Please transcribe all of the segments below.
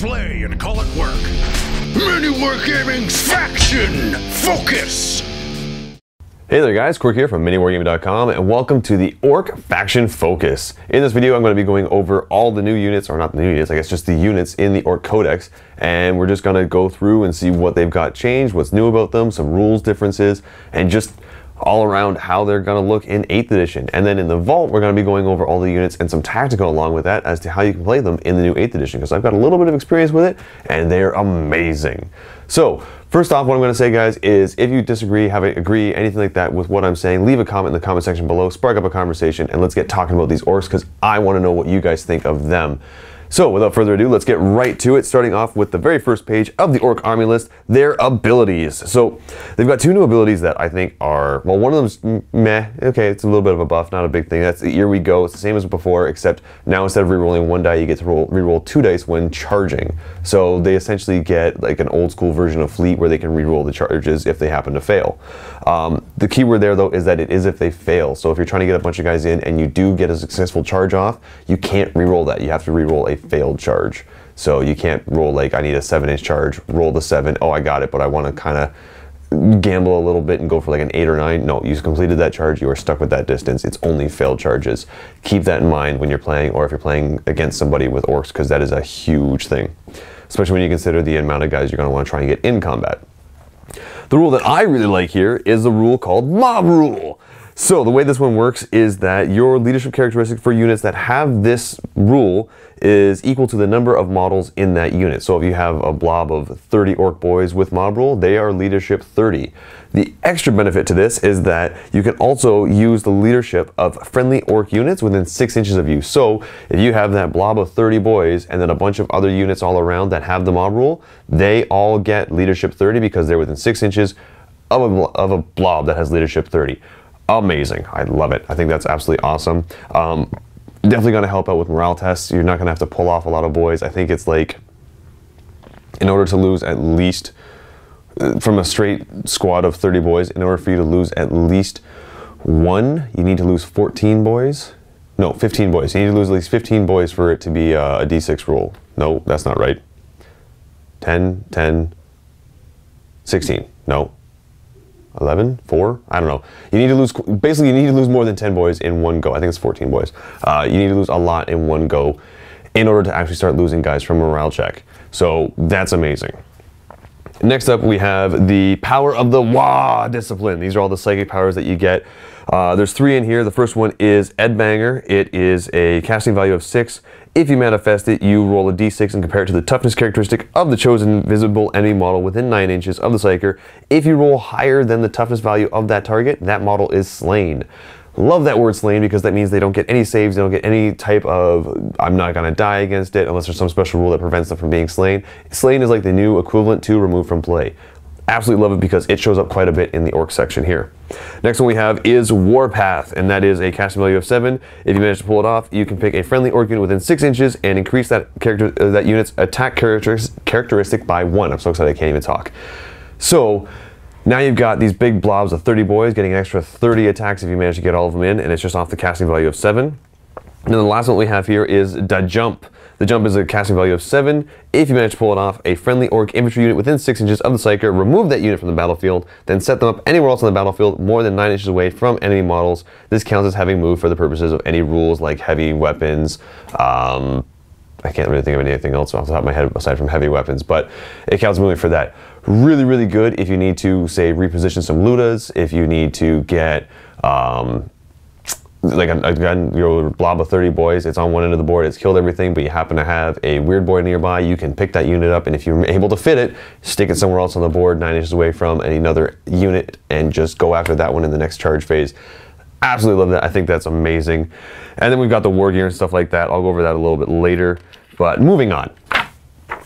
play and call it work. MiniWarGaming's Faction Focus! Hey there guys, Quirk here from MiniWarGaming.com and welcome to the Ork Faction Focus. In this video I'm going to be going over all the new units, or not the new units, I guess just the units in the Ork Codex, and we're just going to go through and see what they've got changed, what's new about them, some rules differences, and just all around how they're going to look in 8th edition. And then in the Vault we're going to be going over all the units and some tactical along with that as to how you can play them in the new 8th edition, because I've got a little bit of experience with it and they're amazing. So first off, what I'm going to say, guys, is if you disagree, agree, anything like that with what I'm saying, leave a comment in the comment section below, spark up a conversation, and let's get talking about these orks, because I want to know what you guys think of them. So without further ado, let's get right to it, starting off with the very first page of the Ork army list, their abilities. So they've got two new abilities that I think are, well, one of them's meh, okay, it's a little bit of a buff, not a big thing. That's the Here We Go. It's the same as before, except now instead of rerolling one die, you get to reroll 2 dice when charging. So they essentially get like an old school version of Fleet where they can reroll the charges if they happen to fail. The key word there though is that it is if they fail. So if you're trying to get a bunch of guys in and you do get a successful charge off, you can't reroll that. You have to reroll a failed charge. So you can't roll like, I need a 7-inch charge, roll the 7, oh I got it, but I want to kind of gamble a little bit and go for like an 8 or 9. No, you completed that charge, you are stuck with that distance. It's only failed charges. Keep that in mind when you're playing, or if you're playing against somebody with orks, because that is a huge thing, especially when you consider the amount of guys you're going to want to try and get in combat. The rule that I really like here is the rule called Mob Rule. So the way this one works is that your leadership characteristic for units that have this rule is equal to the number of models in that unit. So if you have a blob of 30 Ork Boys with Mob Rule, they are leadership 30. The extra benefit to this is that you can also use the leadership of friendly Ork units within 6 inches of you. So if you have that blob of 30 boys and then a bunch of other units all around that have the Mob Rule, they all get leadership 30 because they're within 6 inches of a blob that has leadership 30. Amazing. I love it. I think that's absolutely awesome. Definitely going to help out with morale tests. You're not going to have to pull off a lot of boys. I think it's like, in order to lose at least, from a straight squad of 30 boys, in order for you to lose at least one, you need to lose 14 boys. No, 15 boys. You need to lose at least 15 boys for it to be a D6 roll. No, that's not right. 10, 10, 16. No. 11, 4, I don't know. You need to lose, basically you need to lose more than 10 boys in one go. I think it's 14 boys. You need to lose a lot in one go in order to actually start losing guys from morale check. So that's amazing. Next up we have the power of the Waaagh discipline. These are all the psychic powers that you get. There's 3 in here. The first one is Edbanger. It is a casting value of 6. If you manifest it, you roll a d6 and compare it to the toughness characteristic of the chosen visible enemy model within 9 inches of the psyker. If you roll higher than the toughness value of that target, that model is slain. Love that word slain, because that means they don't get any saves, they don't get any type of, I'm not going to die against it unless there's some special rule that prevents them from being slain. Slain is like the new equivalent to removed from play. Absolutely love it because it shows up quite a bit in the Ork section here. Next one we have is Warpath, and that is a casting value of 7. If you manage to pull it off, you can pick a friendly Ork unit within 6 inches and increase that unit's attack characteristic by 1. I'm so excited I can't even talk. So now you've got these big blobs of 30 boys getting an extra 30 attacks if you manage to get all of them in, and it's just off the casting value of 7. And then the last one we have here is Da Jump. The Jump is a casting value of 7. If you manage to pull it off, a friendly Ork infantry unit within 6 inches of the psyker, remove that unit from the battlefield, then set them up anywhere else on the battlefield more than 9 inches away from enemy models. This counts as having moved for the purposes of any rules like heavy weapons. I can't really think of anything else off the top of my head aside from heavy weapons, but it counts as moving for that. Really, really good if you need to, say, reposition some Lootas, if you need to get like your blob of 30 boys, it's on one end of the board, it's killed everything, but you happen to have a Weirdboy nearby, you can pick that unit up, and if you're able to fit it, stick it somewhere else on the board 9 inches away from another unit and just go after that one in the next charge phase. Absolutely love that. I think that's amazing. And then we've got the war gear and stuff like that. I'll go over that a little bit later. But moving on,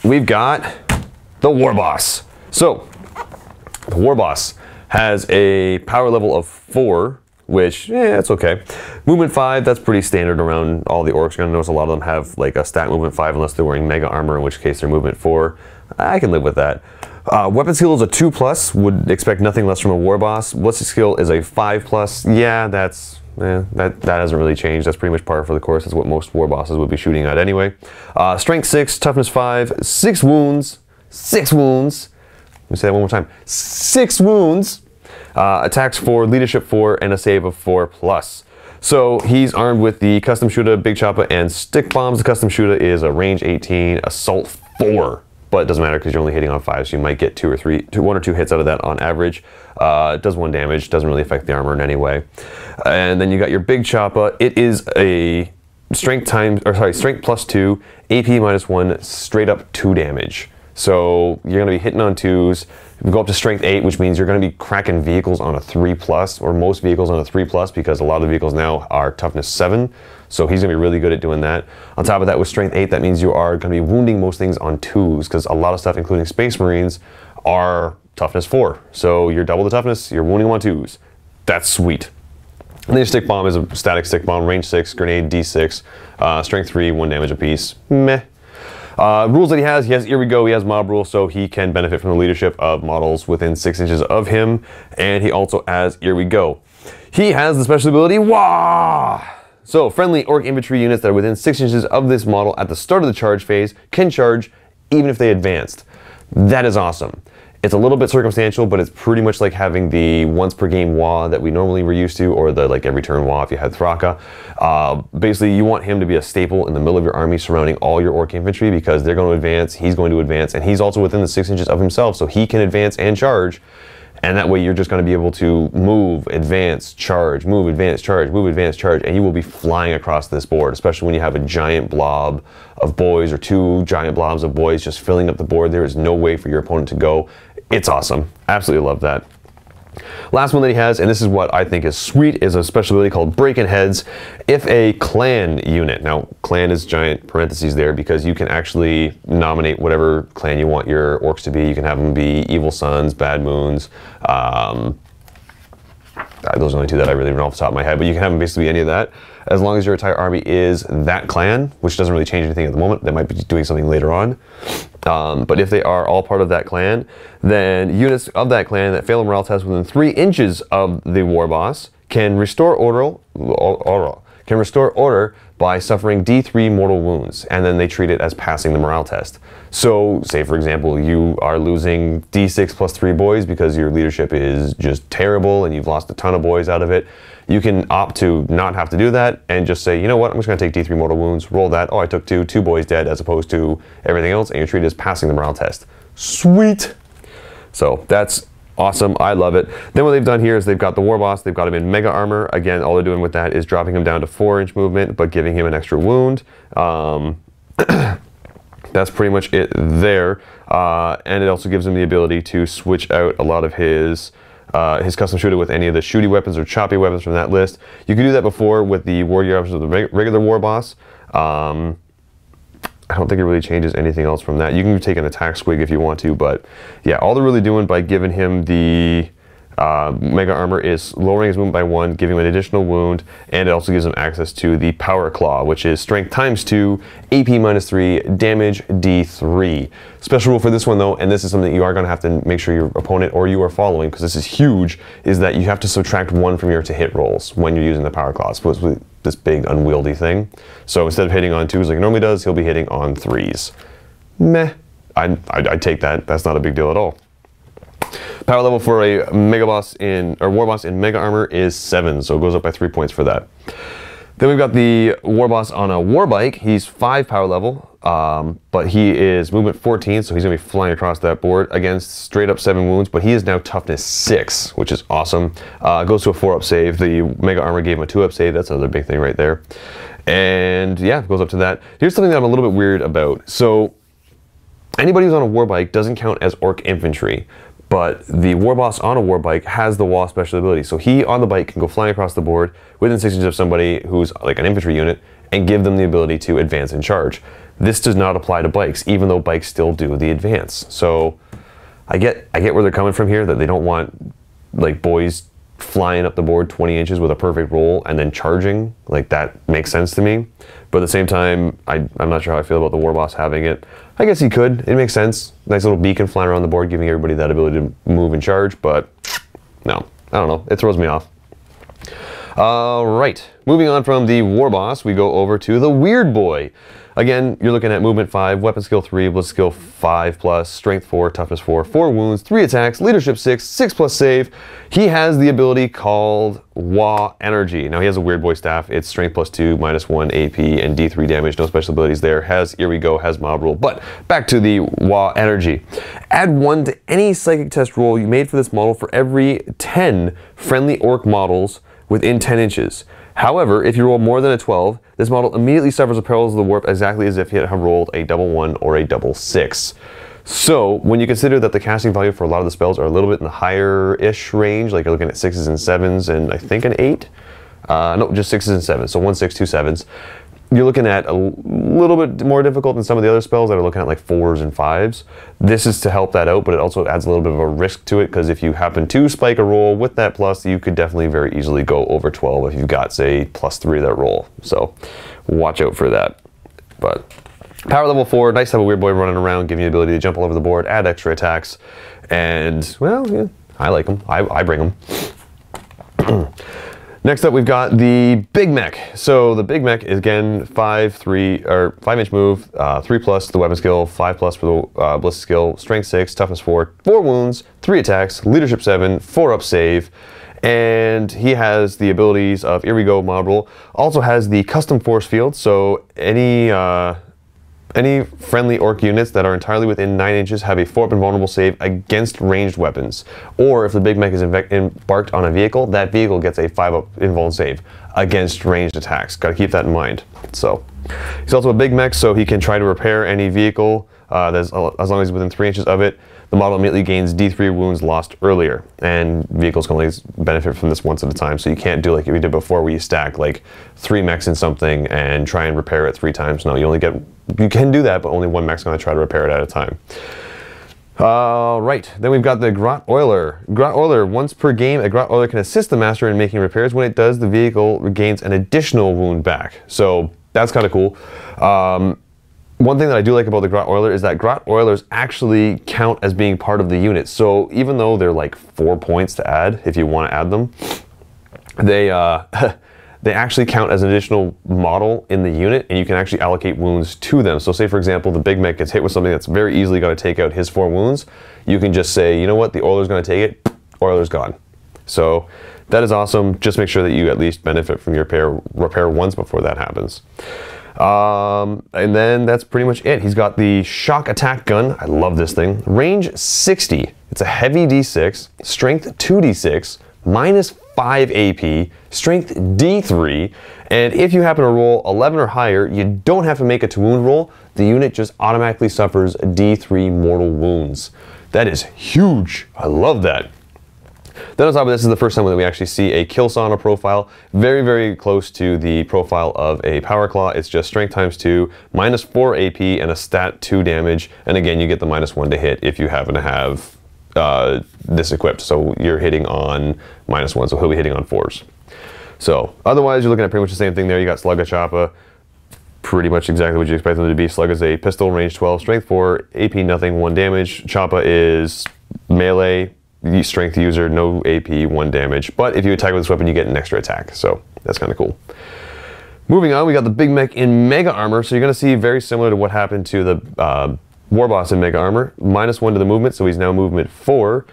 we've got the Warboss. So the Warboss has a power level of 4, which, yeah, it's okay. Movement 5, that's pretty standard around all the orks. You're gonna notice a lot of them have like a stat movement 5 unless they're wearing mega armor, in which case they're movement 4. I can live with that. Weapon skill is a 2+, would expect nothing less from a Warboss. Ballistic skill is a 5+. Yeah, that's that hasn't really changed. That's pretty much par for the course. That's what most war bosses would be shooting at anyway. Strength 6, toughness 5, 6 wounds. 6 wounds. Let me say that one more time. 6 wounds. Attacks 4, leadership 4, and a save of 4+. So he's armed with the custom shooter, big chopper, and stick bombs. The custom shooter is a range 18, assault 4. But it doesn't matter because you're only hitting on 5, so you might get 1 or 2 hits out of that on average. It does 1 damage, doesn't really affect the armor in any way. And then you got your big chopper. It is a strength +2, AP -1, straight up 2 damage. So you're going to be hitting on 2s. You go up to strength 8, which means you're going to be cracking vehicles on a 3+, or most vehicles on a 3+, because a lot of the vehicles now are toughness 7. So he's going to be really good at doing that. On top of that, with strength 8, that means you are going to be wounding most things on 2s, because a lot of stuff, including Space Marines, are toughness 4. So you're double the toughness, you're wounding them on 2s. That's sweet. And then your stick bomb is a static stick bomb, range 6, grenade D6, strength 3, 1 damage apiece. Meh. Rules that he has Here We Go, he has mob rule, so he can benefit from the leadership of models within 6 inches of him, and he also has Here We Go. He has the special ability, Waaagh! So, friendly Ork infantry units that are within 6 inches of this model at the start of the charge phase can charge even if they advanced. That is awesome. It's a little bit circumstantial, but it's pretty much like having the once per game Waaagh that we normally were used to, or the like every turn Waaagh if you had Thraka. Basically, you want him to be a staple in the middle of your army surrounding all your Ork infantry, because they're going to advance, he's going to advance, and he's also within the 6 inches of himself, so he can advance and charge. And that way you're just going to be able to move, advance, charge, move, advance, charge, move, advance, charge, and you will be flying across this board, especially when you have a giant blob of boys or 2 giant blobs of boys just filling up the board. There is no way for your opponent to go. It's awesome. Absolutely love that. Last one that he has, and this is what I think is sweet, is a special ability called Breaking Heads. If a clan unit, now clan is giant parentheses there because you can actually nominate whatever clan you want your orcs to be. You can have them be Evil Sons, Bad Moons. Those are the only 2 that I really know off the top of my head, but you can have them basically be any of that. As long as your entire army is that clan, which doesn't really change anything at the moment. They might be doing something later on. But if they are all part of that clan, then units of that clan that fail a morale test within 3 inches of the war boss can restore order by suffering D3 mortal wounds, and then they treat it as passing the morale test. So, say for example, you are losing D6 plus 3 boys because your leadership is just terrible and you've lost a ton of boys out of it. You can opt to not have to do that and just say, you know what, I'm just going to take D3 mortal wounds, roll that. Oh, I took 2 boys dead, as opposed to everything else, and you're treated as passing the morale test. Sweet! So that's awesome. I love it. Then what they've done here is they've got the war boss, they've got him in mega armor. Again, all they're doing with that is dropping him down to 4-inch movement, but giving him an extra wound. That's pretty much it there. And it also gives him the ability to switch out a lot of his custom shooter with any of the shooty weapons or choppy weapons from that list. You could do that before with the war gear options of the regular war boss. I don't think it really changes anything else from that. You can take an attack squig if you want to, but yeah, all they're really doing by giving him the mega armor is lowering his movement by 1, giving him an additional wound, and it also gives him access to the power claw, which is strength ×2, AP -3, damage D3. Special rule for this one though, and this is something that you are going to have to make sure your opponent or you are following, because this is huge, is that you have to subtract 1 from your to hit rolls when you're using the power claw. It's supposed to be this big unwieldy thing. So instead of hitting on 2s like he normally does, he'll be hitting on 3s. Meh. I'd take that. That's not a big deal at all. Power level for a mega boss war boss in mega armor is 7, so it goes up by 3 points for that. Then we've got the war boss on a war bike. He's 5 power level, but he is movement 14, so he's gonna be flying across that board against straight up 7 wounds, but he is now toughness 6, which is awesome. Goes to a 4-up save. The mega armor gave him a 2-up save. That's another big thing right there. And yeah, it goes up to that. Here's something that I'm a little bit weird about. So anybody who's on a war bike doesn't count as orc infantry, but the war boss on a war bike has the Waaagh special ability. So he on the bike can go flying across the board within 6 inches of somebody who's like an infantry unit and give them the ability to advance and charge. This does not apply to bikes, even though bikes still do the advance. So I get where they're coming from here, that they don't want like boys flying up the board 20 inches with a perfect roll and then charging. Like, that makes sense to me. But at the same time, I'm not sure how I feel about the war boss having it. I guess he could. It makes sense. Nice little beacon flying around the board, giving everybody that ability to move and charge. But no, I don't know. It throws me off. Alright, moving on from the Warboss, we go over to the Weirdboy. Again, you're looking at movement 5, weapon skill 3, blitz skill 5+, strength 4, toughness 4, 4 wounds, 3 attacks, leadership 6, 6+ save. He has the ability called Waaagh Energy. Now he has a Weirdboy staff. It's strength +2, -1 AP, and D3 damage. No special abilities there. Has Here We Go, has mob rule. But back to the Waaagh Energy. Add 1 to any psychic test roll you made for this model for every 10 friendly orc models within 10 inches. However, if you roll more than a 12, this model immediately suffers the perils of the warp exactly as if he had rolled a double 1 or a double 6. So, when you consider that the casting value for a lot of the spells are a little bit in the higher-ish range, like you're looking at 6s and 7s and I think an 8? No, just 6s and 7s, so 1 6, 2 7s. You're looking at a little bit more difficult than some of the other spells that are looking at like 4s and 5s. This is to help that out, but it also adds a little bit of a risk to it, because if you happen to spike a roll with that plus, you could definitely very easily go over 12 if you've got, say, +3 that roll. So watch out for that. But power level 4, nice to have a Weirdboy running around, giving you the ability to jump all over the board, add extra attacks, and, well, yeah, I like them. I bring them. Next up, we've got the Big Mek. So the Big Mek is again 5-inch move, 3+ the weapon skill, 5+ for the blitz skill, strength 6, toughness 4, 4 wounds, 3 attacks, leadership 7, 4 up save, and he has the abilities of Here We Go, mob rule. Also has the custom force field. So any friendly orc units that are entirely within 9 inches have a 4-up invulnerable save against ranged weapons. Or if the Big Mek is embarked on a vehicle, that vehicle gets a 5-up invuln save against ranged attacks. Got to keep that in mind. So he's also a Big Mek, so he can try to repair any vehicle as long as he's within 3 inches of it. The model immediately gains D3 wounds lost earlier, and vehicles can only benefit from this once at a time, so you can't do like we did before where you stack like 3 mechs in something and try and repair it 3 times. No, you can do that, but only 1 mech's going to try to repair it at a time. Right, then we've got the Grot Oiler. Grot Oiler, once per game, a Grot Oiler can assist the master in making repairs. When it does, the vehicle regains an additional wound back, so that's kind of cool. One thing that I do like about the Grot Oiler is that Grot Oilers actually count as being part of the unit. So even though they're like 4 points to add, if you want to add them, they they actually count as an additional model in the unit, and you can actually allocate wounds to them. So say for example, the Big Mek gets hit with something that's very easily going to take out his 4 wounds. You can just say, you know what, the Oiler's going to take it, Oiler's gone. So that is awesome. Just make sure that you at least benefit from your repair once before that happens. And then that's pretty much it. He's got the shock attack gun. I love this thing. Range 60. It's a heavy D6, strength 2d6, -5 AP, strength D3, and if you happen to roll 11 or higher, you don't have to make a to wound roll. The unit just automatically suffers D3 mortal wounds. That is huge. I love that. Then on top of this is the first time that we actually see a kill sauna profile, very, very close to the profile of a power claw. It's just strength ×2, -4 AP, and a stat 2 damage. And again, you get the -1 to hit if you happen to have this equipped. So you're hitting on -1, so he'll be hitting on 4s. So otherwise, you're looking at pretty much the same thing there. You got Slugga Choppa, pretty much exactly what you expect them to be. Slug is a pistol, range 12, strength 4, AP nothing, 1 damage. Choppa is melee, strength user, no AP, 1 damage. But if you attack with this weapon, you get an extra attack. So that's kind of cool. Moving on, we got the Big Mek in Mega Armor. So you're going to see very similar to what happened to the Warboss in Mega Armor. -1 to the movement, so he's now movement 4.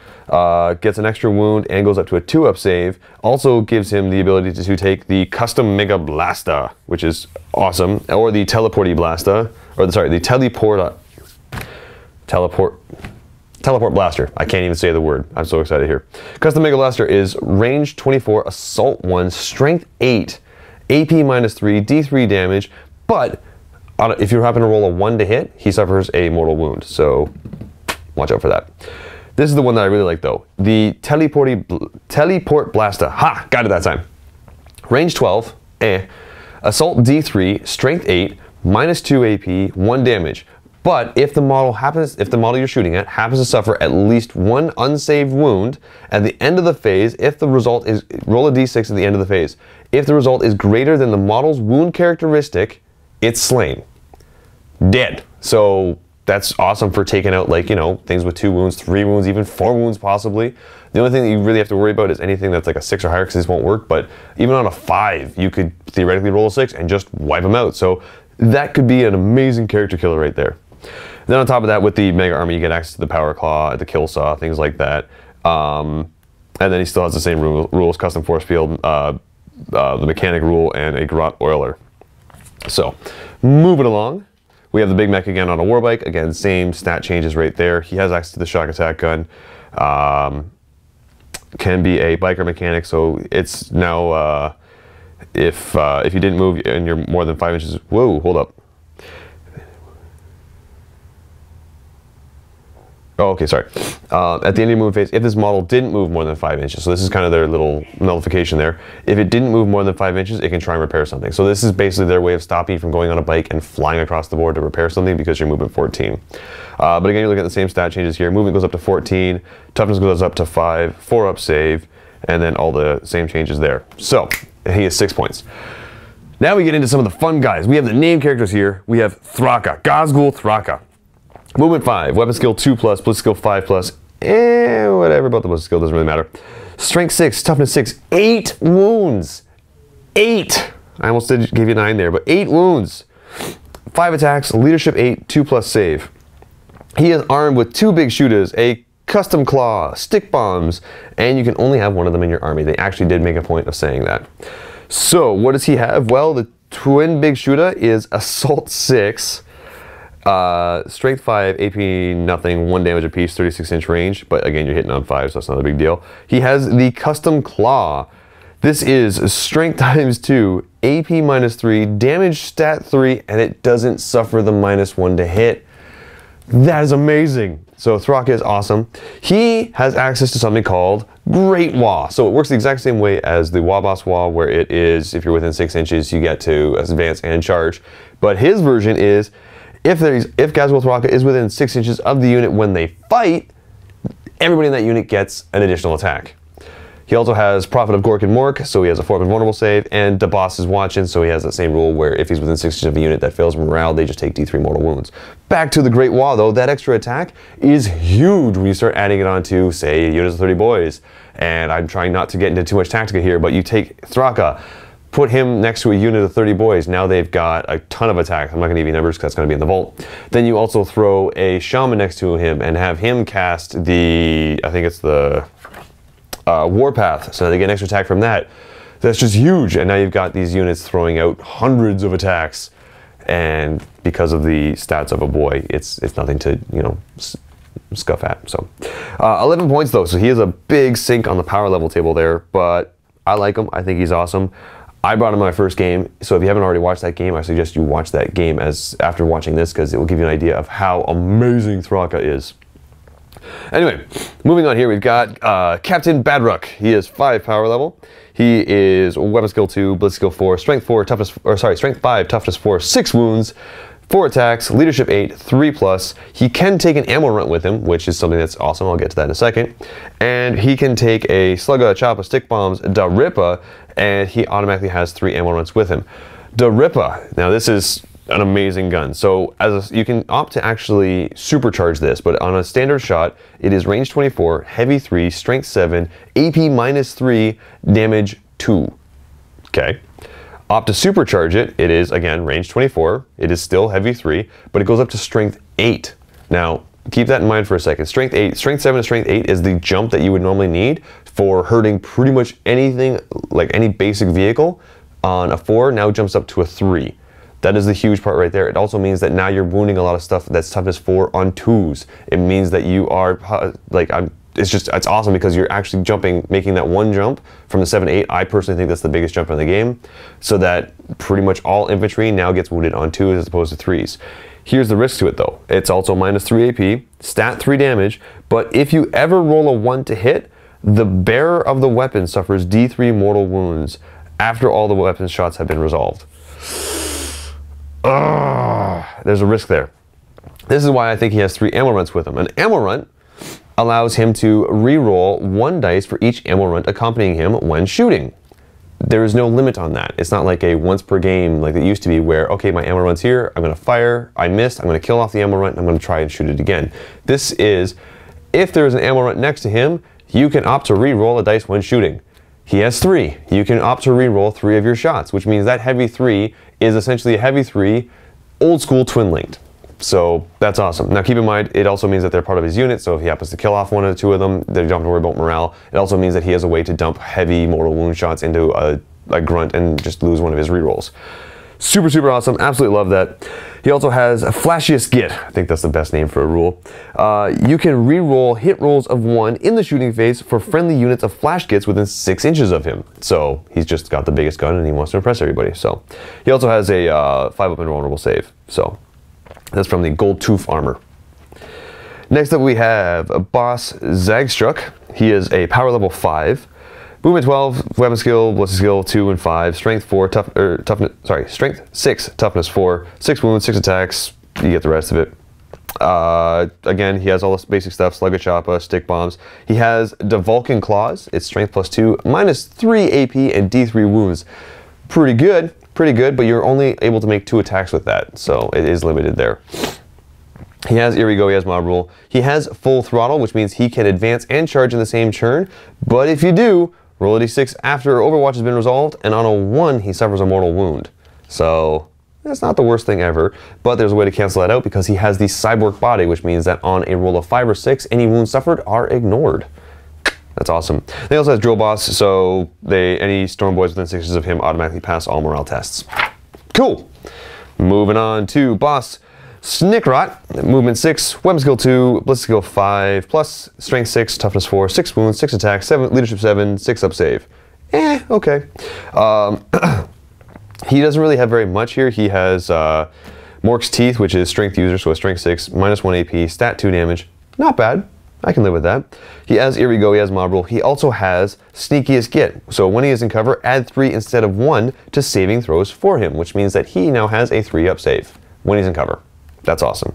Gets an extra wound and goes up to a 2-up save. Also gives him the ability to take the Custom Mega Blasta, which is awesome. Or the Teleporty Blasta. Or sorry, the Teleport Blaster. I can't even say the word. I'm so excited here. Custom Mega Blaster is range 24, assault 1, strength 8, AP -3, D3 damage, but if you happen to roll a 1 to hit, he suffers a mortal wound. So watch out for that. This is the one that I really like though. The Teleport Blasta. Ha! Got it that time. Range 12, assault D3, strength 8, -2 AP, 1 damage. But if the model you're shooting at happens to suffer at least 1 unsaved wound at the end of the phase, if the result is, roll a d6 at the end of the phase. If the result is greater than the model's wound characteristic, it's slain. Dead. So that's awesome for taking out, like, you know, things with 2 wounds, 3 wounds, even 4 wounds possibly. The only thing that you really have to worry about is anything that's like a 6 or higher, because this won't work. But even on a 5, you could theoretically roll a 6 and just wipe them out. So that could be an amazing character killer right there. Then on top of that, with the Mega Army, you get access to the Power Claw, the Kill Saw, things like that. And then he still has the same rules, Custom Force Field, the Mechanic Rule, and a Grot Oiler. So, moving along, we have the Big Mech again on a Warbike. Again, same stat changes right there. He has access to the Shock Attack Gun. Can be a biker mechanic, so it's now, if you didn't move and you're more than 5 inches, whoa, hold up. Oh, okay, sorry. At the end of your movement phase, if this model didn't move more than 5 inches, so this is kind of their little nullification there. If it didn't move more than 5 inches, it can try and repair something. So this is basically their way of stopping you from going on a bike and flying across the board to repair something because you're moving 14. But again, you look at the same stat changes here. Movement goes up to 14, toughness goes up to 5, 4 up save, and then all the same changes there. So he has 6 points. Now we get into some of the fun guys. We have the name characters here. We have Thraka, Gazgul Thraka. Movement 5, weapon skill 2+, blitz skill 5+, whatever about the blitz skill, doesn't really matter. Strength 6, toughness 6, 8 wounds. 8! I almost gave you 9 there, but 8 wounds. 5 attacks, leadership 8, 2+ save. He is armed with 2 big shooters, a custom claw, stick bombs, and you can only have one of them in your army. They actually did make a point of saying that. So, what does he have? Well, the twin big shooter is assault 6. Strength 5, AP nothing, 1 damage apiece, 36-inch range, but again, you're hitting on 5, so that's not a big deal. He has the Custom Claw. This is Strength times 2, AP -3, damage stat 3, and it doesn't suffer the -1 to hit. That is amazing. So Thraka is awesome. He has access to something called Great Waaagh. So it works the exact same way as the Warboss Waaagh, where it is, if you're within 6 inches, you get to advance and charge. But his version is, if Gazgul Thraka is within 6 inches of the unit when they fight, everybody in that unit gets an additional attack. He also has Prophet of Gork and Mork, so he has a 4 invulnerable save, and the boss is watching, so he has that same rule where if he's within 6 inches of a unit that fails morale, they just take D3 mortal wounds. Back to the Great Waaagh though, that extra attack is huge when you start adding it onto, say, units of 30 boys. And I'm trying not to get into too much tactica here, but you take Thraka, put him next to a unit of 30 boys, now they've got a ton of attacks. I'm not going to give you numbers because that's going to be in the vault. Then you also throw a shaman next to him and have him cast the, I think it's the Warpath, so they get an extra attack from that. That's just huge, and now you've got these units throwing out hundreds of attacks, and because of the stats of a boy, it's nothing to, you know, scuff at. So 11 points though, so he is a big sink on the power level table there, but I like him. I think he's awesome. I brought him my first game, so if you haven't already watched that game, I suggest you watch that game after watching this, because it will give you an idea of how amazing Thraka is. Anyway, moving on here, we've got Kaptin Badrukk. He is 5 power level. He is weapon skill 2, blitz skill 4, strength 4, toughness, or sorry, strength 5, toughness 4, 6 wounds, 4 attacks, leadership 8, 3+. He can take an ammo runt with him, which is something that's awesome. I'll get to that in a second. And he can take a slugga, a choppa, stick bombs, da rippa, and he automatically has 3 ammo runts with him. Da rippa. Now this is an amazing gun. So you can opt to actually supercharge this, but on a standard shot, it is range 24, heavy 3, strength 7, AP -3, damage 2. Okay. Opt to supercharge it. It is again range 24. It is still heavy 3, but it goes up to strength 8. Now keep that in mind for a second. Strength 8, strength 7 to strength 8 is the jump that you would normally need for hurting pretty much anything, like any basic vehicle. On a 4 now jumps up to a 3. That is the huge part right there. It also means that now you're wounding a lot of stuff that's toughness 4 on 2s. It means that you are, it's awesome because you're actually jumping, making that one jump from the 7 to 8. I personally think that's the biggest jump in the game, so that pretty much all infantry now gets wounded on 2s as opposed to 3s. Here's the risk to it though. It's also -3 AP, stat 3 damage, but if you ever roll a 1 to hit, the bearer of the weapon suffers D3 mortal wounds after all the weapon shots have been resolved. There's a risk there. This is why I think he has 3 ammo runts with him. An ammo runt allows him to re-roll 1 dice for each ammo runt accompanying him when shooting. there is no limit on that. It's not like a once per game like it used to be where, okay, my ammo run's here, I'm gonna fire, I missed, I'm gonna kill off the ammo run, and I'm gonna try and shoot it again. This is, if there is an ammo run next to him, you can opt to re-roll a dice when shooting. He has 3. You can opt to re-roll 3 of your shots, which means that heavy 3 is essentially a heavy 3, old school twin linked. So that's awesome. Now keep in mind, it also means that they're part of his unit, so if he happens to kill off 1 or 2 of them, then you don't have to worry about morale. It also means that he has a way to dump heavy mortal wound shots into a grunt and just lose 1 of his rerolls. Super, super awesome. Absolutely love that. He also has a Flashiest Git. I think that's the best name for a rule. You can re-roll hit rolls of 1 in the shooting phase for friendly units of Flash Gits within 6 inches of him. So he's just got the biggest gun and he wants to impress everybody. So he also has a 5-up invulnerable save. So that's from the Gold Tooth armor. Next up we have Boss Zagstruk. He is a power level 5. Movement 12, weapon skill, ballistic skill 2 and 5, strength 4, strength 6, toughness 4, 6 wounds, 6 attacks. You get the rest of it. Again, he has all this basic stuff: sluggish choppa, stick bombs. He has the Vulcan claws. It's strength +2, -3 AP and D3 wounds. Pretty good, but you're only able to make 2 attacks with that, so it is limited there. He has Irigo, he has Mob Rule. He has Full Throttle, which means he can advance and charge in the same turn, but if you do, roll a d6 after Overwatch has been resolved, and on a 1, he suffers a mortal wound. So, that's not the worst thing ever, but there's a way to cancel that out because he has the Cyborg Body, which means that on a roll of 5 or 6, any wounds suffered are ignored. That's awesome. He also has Drill Boss, so any Stormboyz within 6 inches of him automatically pass all morale tests. Cool. Moving on to Boss Snikrot. Movement 6, weapon skill 2, ballistic skill 5, plus strength 6, toughness 4, 6 wounds, 6 attacks, 7 leadership 7, 6 up save. Okay. He doesn't really have very much here. He has Mork's Teeth, which is strength user, so a strength 6, -1 AP, stat 2 damage. Not bad. I can live with that. He has Irigo, he has Mob Rule. He also has Sneakiest Git. So when he is in cover, add 3 instead of 1 to saving throws for him, which means that he now has a 3-up save when he's in cover. That's awesome.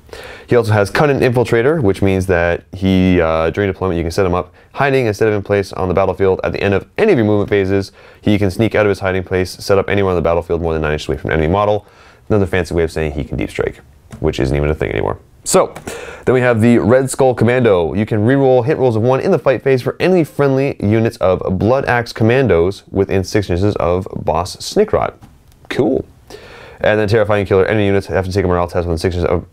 He also has Cunning Infiltrator, which means that he, during deployment, you can set him up hiding instead of in place on the battlefield. At the end of any of your movement phases, he can sneak out of his hiding place, set up anywhere on the battlefield more than 9 inches away from an enemy model. Another fancy way of saying he can deep strike, which isn't even a thing anymore. So, then we have the Red Skull Commando. You can reroll hit rolls of 1 in the fight phase for any friendly units of Blood Axe Kommandos within 6 inches of Boss Snikrot. Cool. And then Terrifying Killer. Enemy units have to take a morale test within 6 inches of,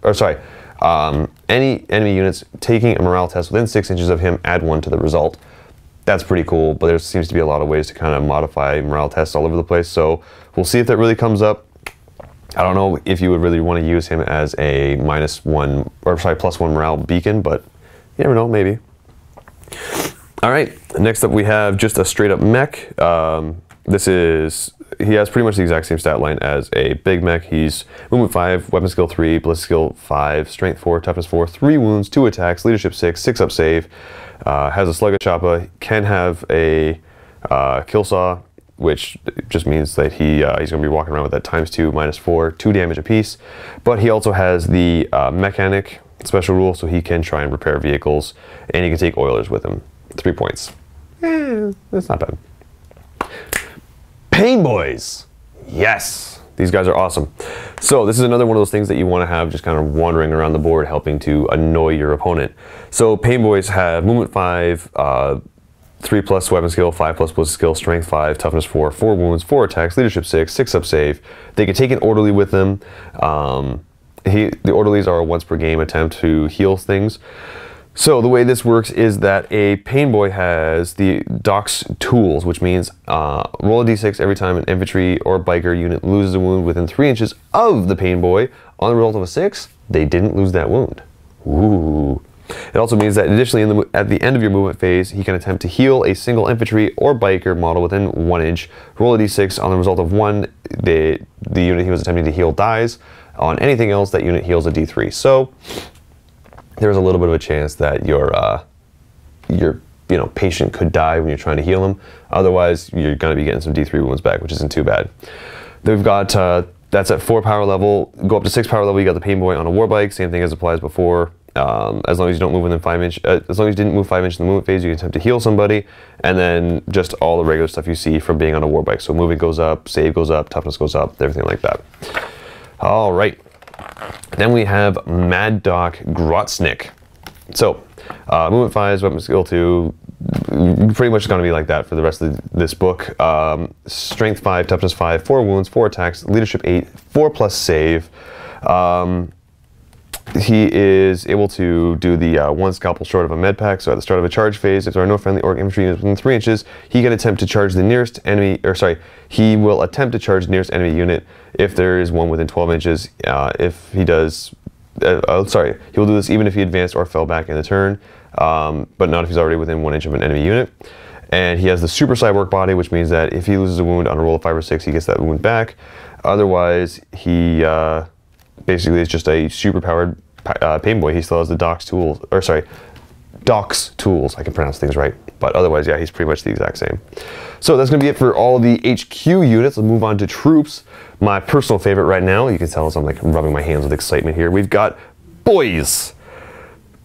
any enemy units taking a morale test within 6 inches of him, add 1 to the result. That's pretty cool, but there seems to be a lot of ways to kind of modify morale tests all over the place, so we'll see if that really comes up. I don't know if you would really want to use him as a +1 morale beacon, but you never know, maybe. Alright, next up we have just a straight up mech. He has pretty much the exact same stat line as a big mech. He's movement 5, weapon skill 3, ballistic skill 5, strength 4, toughness 4, 3 wounds, 2 attacks, leadership 6, 6 up save, has a sluggish choppa, can have a kill saw, which just means that he's going to be walking around with that ×2, -4, 2 damage apiece. But he also has the mechanic special rule, so he can try and repair vehicles, and he can take oilers with him. 3 points. That's not bad. Painboyz. Yes, these guys are awesome. So this is another one of those things that you want to have just kind of wandering around the board, helping to annoy your opponent. So Painboyz have movement 5, 3+ weapon skill, 5+ ballistic skill, strength 5, toughness 4, 4 wounds, 4 attacks, leadership 6, 6 up save. They can take an orderly with them. The orderlies are a once per game attempt to heal things. So the way this works is that a Painboy has the Doc's tools, which means roll a d6 every time an infantry or biker unit loses a wound within 3 inches of the Painboy. On the result of a 6, they didn't lose that wound. Ooh. It also means that additionally, at the end of your movement phase, he can attempt to heal a single infantry or biker model within 1 inch. Roll a d6. On the result of 1, the unit he was attempting to heal dies. On anything else, that unit heals a d3. So there's a little bit of a chance that your patient could die when you're trying to heal him. Otherwise, you're going to be getting some d3 wounds back, which isn't too bad. Then we've got that's at 4 power level. Go up to 6 power level, you got the Painboy on a warbike. Same thing as applies before. As long as you don't move within 5 inch, as long as you didn't move 5 inches in the movement phase, you can attempt to heal somebody, and then just all the regular stuff you see from being on a war bike. So movement goes up, save goes up, toughness goes up, everything like that. All right. Then we have Mad Dok Grotsnik. So, movement 5, weapon skill 2, pretty much going to be like that for the rest of this book. Strength 5, toughness 5, 4 wounds, 4 attacks, leadership 8, 4+ save. He is able to do the 1 scalpel short of a med pack. So at the start of a charge phase, if there are no friendly Ork infantry units within 3 inches, he can attempt to charge the nearest enemy, or sorry, he will attempt to charge the nearest enemy unit if there is one within 12 inches. If he does, sorry, he will do this even if he advanced or fell back in the turn, but not if he's already within 1 inch of an enemy unit. And he has the super cyborg body, which means that if he loses a wound on a roll of 5 or 6, he gets that wound back. Otherwise, he basically is just a super powered Painboy. He still has the Dok's tools, or sorry, Dok's tools. I can pronounce things right, but otherwise, yeah, he's pretty much the exact same. So that's going to be it for all of the HQ units. Let's move on to troops. My personal favorite right now, you can tell as I'm like rubbing my hands with excitement here, we've got Boyz.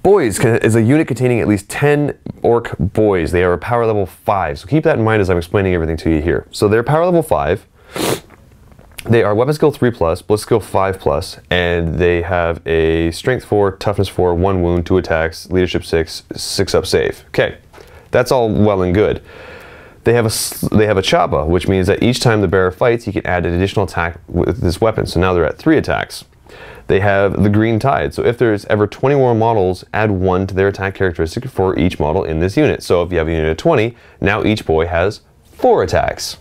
Boyz is a unit containing at least 10 Ork Boyz. They are a power level 5, so keep that in mind as I'm explaining everything to you here. So they're power level 5. They are weapon skill 3+, blitz skill 5+, and they have a strength 4, toughness 4, 1 wound, 2 attacks, leadership 6, 6+ save. Okay, that's all well and good. They have a choppa, which means that each time the bearer fights, he can add an additional attack with this weapon. So now they're at 3 attacks. They have the green tide. So if there's ever 20 more models, add 1 to their attack characteristic for each model in this unit. So if you have a unit of 20, now each boy has 4 attacks.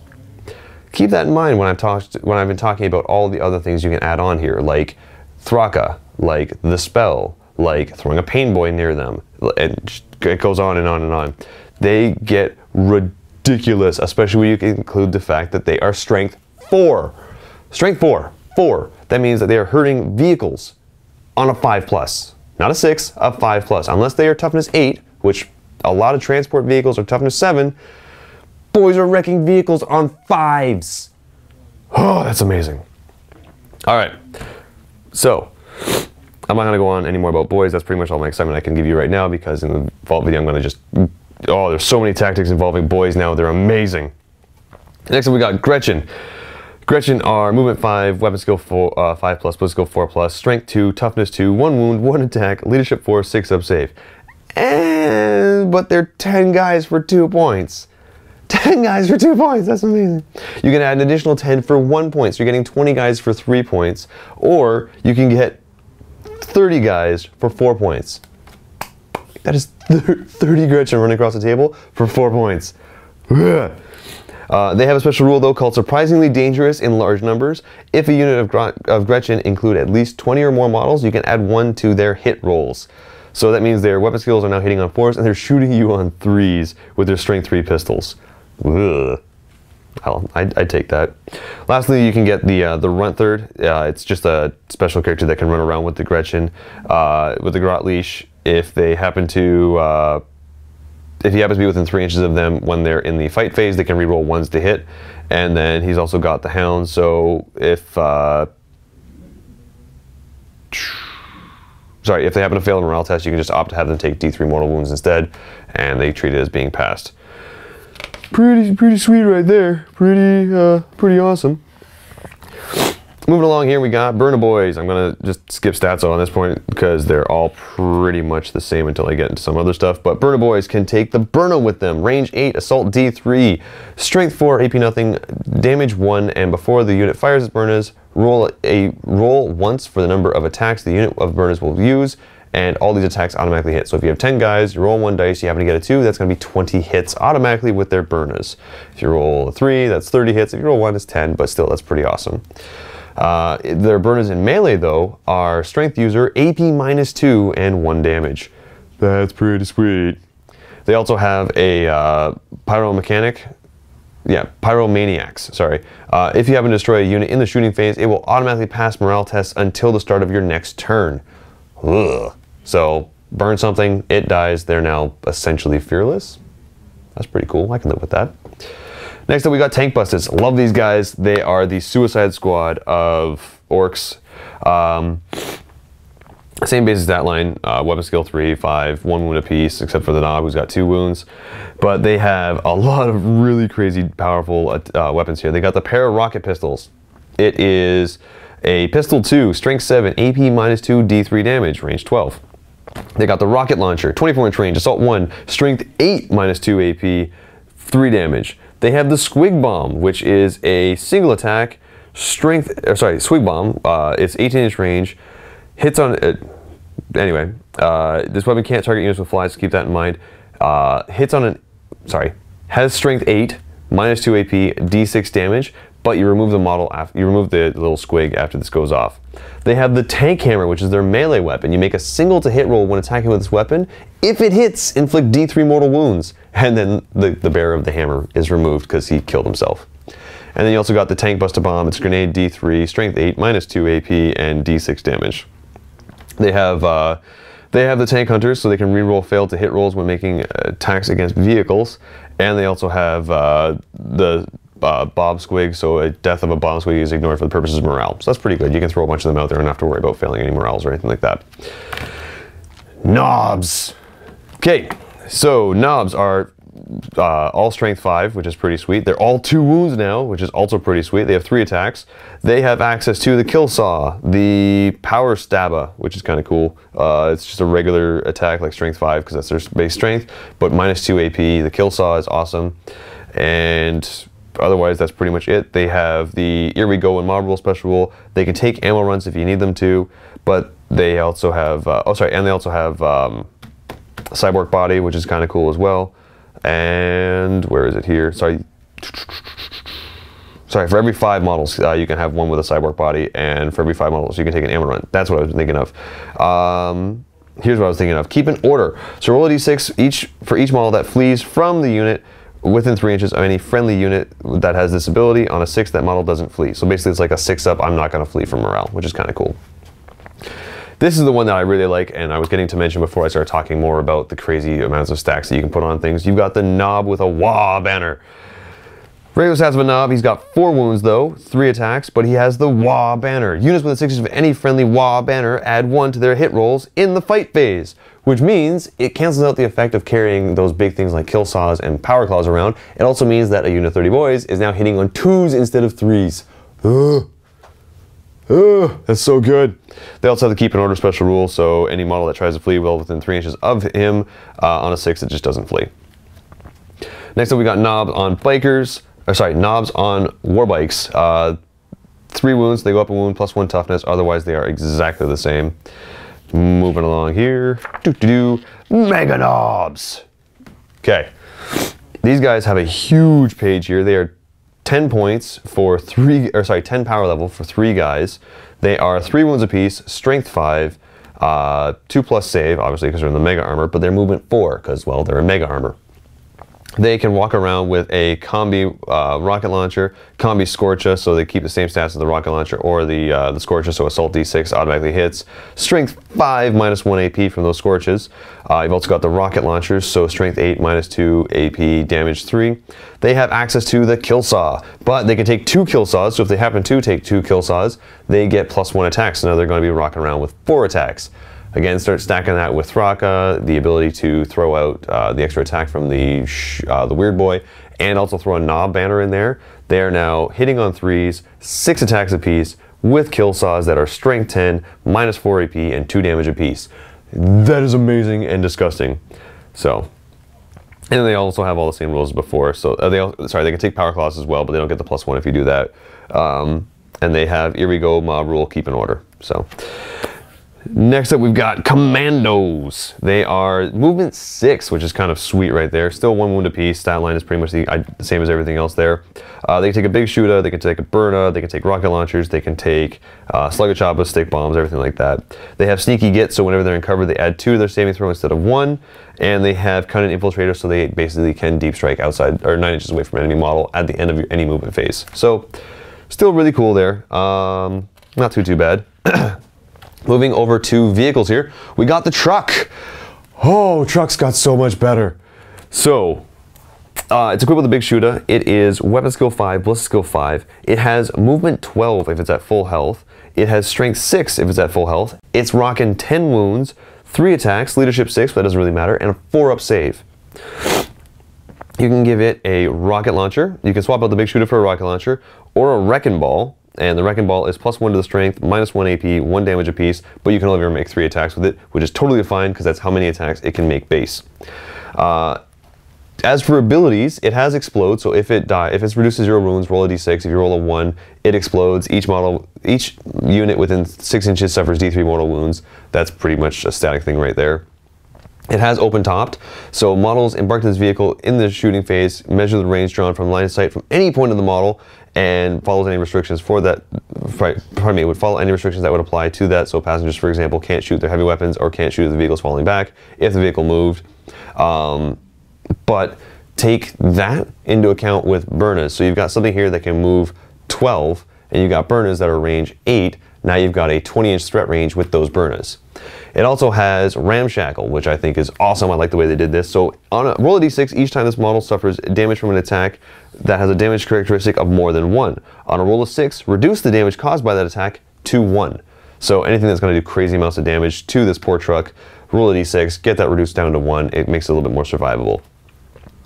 Keep that in mind when I've been talking about all the other things you can add on here, like Thraka, like the spell, like throwing a Painboy near them, and it goes on and on and on. They get ridiculous, especially when you include the fact that they are strength 4. Strength 4. 4. That means that they are hurting vehicles on a 5+. Not a 6, a 5+. Unless they are toughness 8, which a lot of transport vehicles are toughness 7, boys are wrecking vehicles on 5s. Oh, that's amazing. All right, so I'm not gonna go on anymore about Boyz. That's pretty much all my excitement I can give you right now, because in the vault video I'm gonna just, oh, there's so many tactics involving Boyz now. They're amazing. Next up we got Gretchin. Gretchin are movement 5, weapon skill 4, 5+, blitz skill 4+, strength 2, toughness 2, 1 wound, 1 attack, leadership 4, 6+ save. But they're 10 guys for 2 points. 10 guys for 2 points, that's amazing. You can add an additional 10 for 1 point, so you're getting 20 guys for 3 points, or you can get 30 guys for 4 points. That is 30 Gretchin running across the table for 4 points. They have a special rule though called surprisingly dangerous in large numbers. If a unit of Gretchin include at least 20 or more models, you can add 1 to their hit rolls. So that means their weapon skills are now hitting on 4s and they're shooting you on 3s with their strength 3 pistols. Ugh. Hell, I'd take that. Lastly, you can get the Runt Third. It's just a special character that can run around with the Gretchin, with the Grot Leash. If they happen to, if he happens to be within 3 inches of them when they're in the fight phase, they can reroll 1s to hit. And then he's also got the Hound. So if sorry, if they happen to fail a morale test, you can just opt to have them take D3 mortal wounds instead, and they treat it as being passed. Pretty sweet right there. Pretty awesome. Moving along here, we got Burnaboys. I'm gonna just skip stats on this point because they're all pretty much the same until I get into some other stuff. But Burnaboys can take the Burna with them. Range 8, Assault D3, Strength 4, AP nothing, Damage 1, and before the unit fires its Burnas, roll once for the number of attacks the unit of Burnas will use, and all these attacks automatically hit. So if you have 10 guys, you roll 1 dice, you happen to get a 2, that's going to be 20 hits automatically with their Burnas. If you roll a 3, that's 30 hits. If you roll 1, it's 10, but still, that's pretty awesome. Their Burnas in melee, though, are Strength User, AP -2, and 1 damage. That's pretty sweet. They also have a Pyromaniacs, sorry. If you happen to destroy a unit in the shooting phase, it will automatically pass morale tests until the start of your next turn. Ugh. So, burn something, it dies, they're now essentially fearless. That's pretty cool, I can live with that. Next up we got Tankbustas. Love these guys. They are the Suicide Squad of Orks. Same basic stat line, weapon skill 3, 5, 1 wound apiece, except for the Nob who's got 2 wounds. But they have a lot of really crazy powerful weapons here. They got the pair of rocket pistols. It is a pistol 2, strength 7, AP -2, D3 damage, range 12. They got the rocket launcher, 24-inch range, assault 1, strength 8, -2 AP, 3 damage. They have the Squig Bomb, which is a single attack, Squig Bomb. It's 18-inch range, hits on anyway. This weapon can't target units with flies, so keep that in mind. Hits on has strength 8, -2 AP, D6 damage, but you remove the model after you remove the little squig after this goes off. They have the tank hammer, which is their melee weapon. You make a single to hit roll when attacking with this weapon. If it hits, inflict D3 mortal wounds, and then the bearer of the hammer is removed because he killed himself. And then you also got the Tankbusta bomb. It's grenade D3, strength 8, -2 AP, and D6 damage. They have the tank hunters, so they can reroll failed to hit rolls when making attacks against vehicles, and they also have the Bob Squig, so a death of a Bob Squig is ignored for the purposes of morale. So that's pretty good. You can throw a bunch of them out there and not have to worry about failing any morales or anything like that. Nobz. Okay, so Nobz are all strength 5, which is pretty sweet. They're all 2 wounds now, which is also pretty sweet. They have 3 attacks. They have access to the Kill Saw, the Power Stabba, which is kind of cool. It's just a regular attack like strength 5 because that's their base strength, but -2 AP. The Kill Saw is awesome. And otherwise, that's pretty much it. They have the Here We Go and Mob Rule special rule. They can take ammo runs if you need them to, but they also have, and they also have Cyborg Body, which is kind of cool as well. And where is it here? Sorry, for every 5 models, you can have one with a Cyborg Body, and for every 5 models, you can take an ammo run. That's what I was thinking of. Here's what I was thinking of. Keep an order. So roll a d6 for each model that flees from the unit within 3 inches of any friendly unit that has this ability. On a 6, that model doesn't flee. So basically it's like a 6-up, I'm not going to flee from morale, which is kind of cool. This is the one that I really like, and I was getting to mention before I started talking more about the crazy amounts of stacks that you can put on things. You've got the Nob with a Waaagh banner. Regular stats of a Nob, he's got 4 wounds though, 3 attacks, but he has the Waaagh banner. Units with the 6 of any friendly Waaagh banner add 1 to their hit rolls in the fight phase, which means it cancels out the effect of carrying those big things like Kill Saws and Power Claws around. It also means that a unit of 30 boys is now hitting on 2s instead of 3s. That's so good. They also have the Keep an Order special rule, so any model that tries to flee well within 3 inches of him, on a 6, it just doesn't flee. Next up, we got Nobz on bikers. Nobz on warbikes. 3 wounds, they go up a wound, +1 toughness, otherwise they are exactly the same. Moving along here. Mega Nobz. Okay. These guys have a huge page here. They are 10 points for 10 power level for 3 guys. They are 3 wounds apiece, strength 5, 2+ save, obviously because they're in the mega armor, but they're movement 4 because, well, they're in mega armor. They can walk around with a combi rocket launcher, combi Scorcha, so they keep the same stats as the rocket launcher or the Scorcha, so assault d6 automatically hits. Strength 5, -1 AP from those Scorches. You've also got the rocket launchers, so strength 8, -2 AP, damage 3. They have access to the Kill Saw, but they can take 2 Kill Saws, so if they happen to take 2 Kill Saws, they get +1 attacks, so now they're going to be rocking around with 4 attacks. Again, start stacking that with Trukk, the ability to throw out the extra attack from the Weirdboy, and also throw a Nob banner in there. They are now hitting on 3s, 6 attacks apiece, with Kill Saws that are strength 10, -4 AP, and 2 damage apiece. That is amazing and disgusting. So, and they also have all the same rules as before. So they can take Power Claws as well, but they don't get the +1 if you do that. And they have Here We Go, Mob Rule, Keep in Order. So. Next up, we've got Kommandos. They are movement 6, which is kind of sweet right there. Still 1 wound apiece. Stat line is pretty much the same as everything else there. They can take a big shooter, they can take a Burna, they can take rocket launchers, they can take slugger choppers, stick bombs, everything like that. They have sneaky Gitz, so whenever they're in cover, they add 2 to their saving throw instead of 1. And they have cunning infiltrator, so they basically can deep strike outside or 9 inches away from enemy model at the end of any movement phase. So, still really cool there. Not too bad. Moving over to vehicles here, we got the Trukk. Oh, Truck's got so much better. So, It's equipped with a big shooter. It is weapon skill 5, ballistic skill 5. It has movement 12 if it's at full health. It has strength 6 if it's at full health. It's rocking 10 wounds, 3 attacks, leadership 6, but that doesn't really matter, and a 4-up save. You can give it a rocket launcher. You can swap out the big shooter for a rocket launcher, or a wrecking ball. And the wrecking ball is +1 to the strength, -1 AP, 1 damage apiece, but you can only ever make 3 attacks with it, which is totally fine because that's how many attacks it can make base. As for abilities, it has explode, so if it reduces 0 wounds, roll a d6. If you roll a 1, it explodes. Each unit within 6 inches suffers d3 mortal wounds. That's pretty much a static thing right there. It has open topped, so models embarked in this vehicle in the shooting phase measure the range drawn from line of sight from any point of the model and follows any restrictions for that. It would follow any restrictions that would apply to that. So passengers, for example, can't shoot their heavy weapons or can't shoot if the vehicle's falling back if the vehicle moved. But take that into account with Burnas. So you've got something here that can move 12, and you've got Burnas that are range 8. Now you've got a 20-inch threat range with those Burnas. It also has Ramshackle, which I think is awesome. I like the way they did this. So on a roll a d6, each time this model suffers damage from an attack that has a damage characteristic of more than 1. On a roll of 6, reduce the damage caused by that attack to 1. So anything that's going to do crazy amounts of damage to this poor truck, roll a d6, get that reduced down to 1. It makes it a little bit more survivable.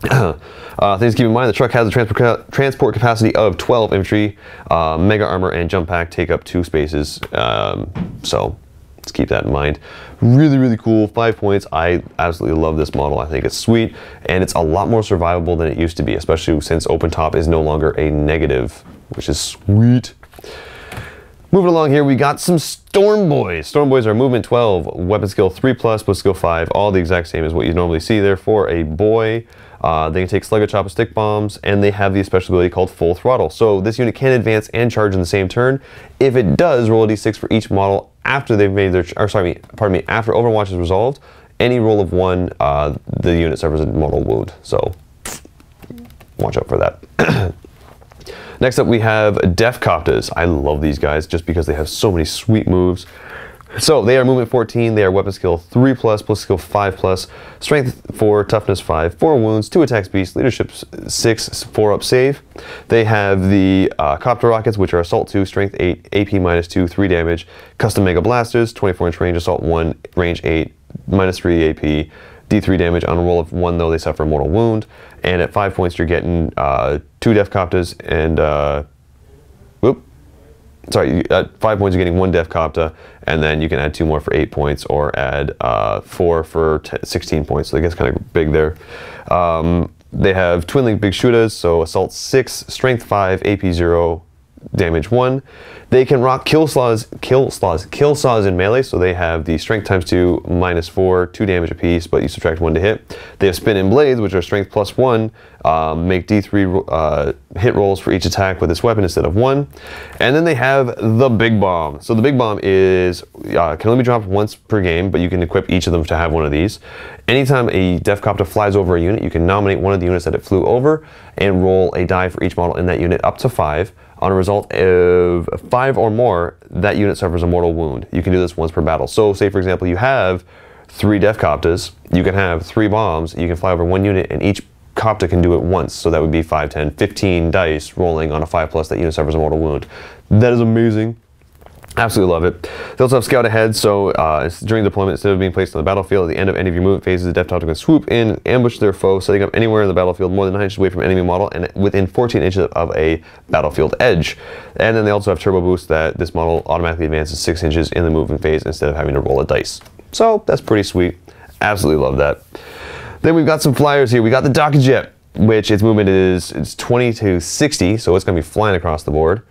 Things to keep in mind, the truck has a transport capacity of 12 infantry, mega armor and jump pack take up 2 spaces, so let's keep that in mind. Really, really cool, 5 points. I absolutely love this model. I think it's sweet, and it's a lot more survivable than it used to be, especially since open top is no longer a negative, which is sweet. Moving along here, we got some Stormboyz. Stormboyz are movement 12, weapon skill 3+, plus skill 5, all the exact same as what you normally see there for a boy. They can take slugger, chop, and stick bombs, and they have the special ability called Full Throttle. So this unit can advance and charge in the same turn. If it does, roll a d6 for each model after they've made their, after Overwatch is resolved. Any roll of 1, the unit suffers a mortal wound. So watch out for that. Next up, we have Deffkoptas. I love these guys just because they have so many sweet moves. So they are movement 14, they are weapon skill 3+, plus skill 5+, strength 4, toughness 5, 4 wounds, 2 attacks beast, leadership 6, 4-up save. They have the copter rockets, which are assault 2, strength 8, AP -2, 3 damage, custom mega blasters, 24-inch range, assault 1, range 8, -3 AP, D3 damage. On a roll of 1 though, they suffer a mortal wound. And at 5 points, you're getting 2 Deffkoptas and at 5 points you're getting 1 Deffkopta, and then you can add 2 more for 8 points, or add 4 for 16 points. So it gets kind of big there. They have twin link big shooters, so assault 6, strength 5, AP 0, damage 1. They can rock kill saws in melee, so they have the strength ×2, -4, 2 damage apiece, but you subtract 1 to hit. They have spin and blades, which are strength +1, make D3 hit rolls for each attack with this weapon instead of 1. And then they have the big bomb. So the big bomb is can only be dropped once per game, but you can equip each of them to have one of these. Anytime a Deffkopta flies over a unit, you can nominate one of the units that it flew over and roll a die for each model in that unit up to 5. On a result of 5 or more, that unit suffers a mortal wound. You can do this once per battle. So say, for example, you have 3 Deffkoptas, you can have 3 bombs, you can fly over 1 unit, and each Kopta can do it once. So that would be 5, 10, 15 dice rolling on a 5+, that unit suffers a mortal wound. That is amazing. Absolutely love it. They also have scout ahead, so during deployment, instead of being placed on the battlefield, at the end of any of your movement phases, the Deffkopta can swoop in, ambush their foe, setting up anywhere in the battlefield more than 9 inches away from an enemy model and within 14 inches of a battlefield edge. And then they also have turbo boost, that this model automatically advances 6 inches in the movement phase instead of having to roll a dice. So that's pretty sweet. Absolutely love that. Then we've got some flyers here. We got the Battlewagon, which its movement is 20 to 60, so it's going to be flying across the board.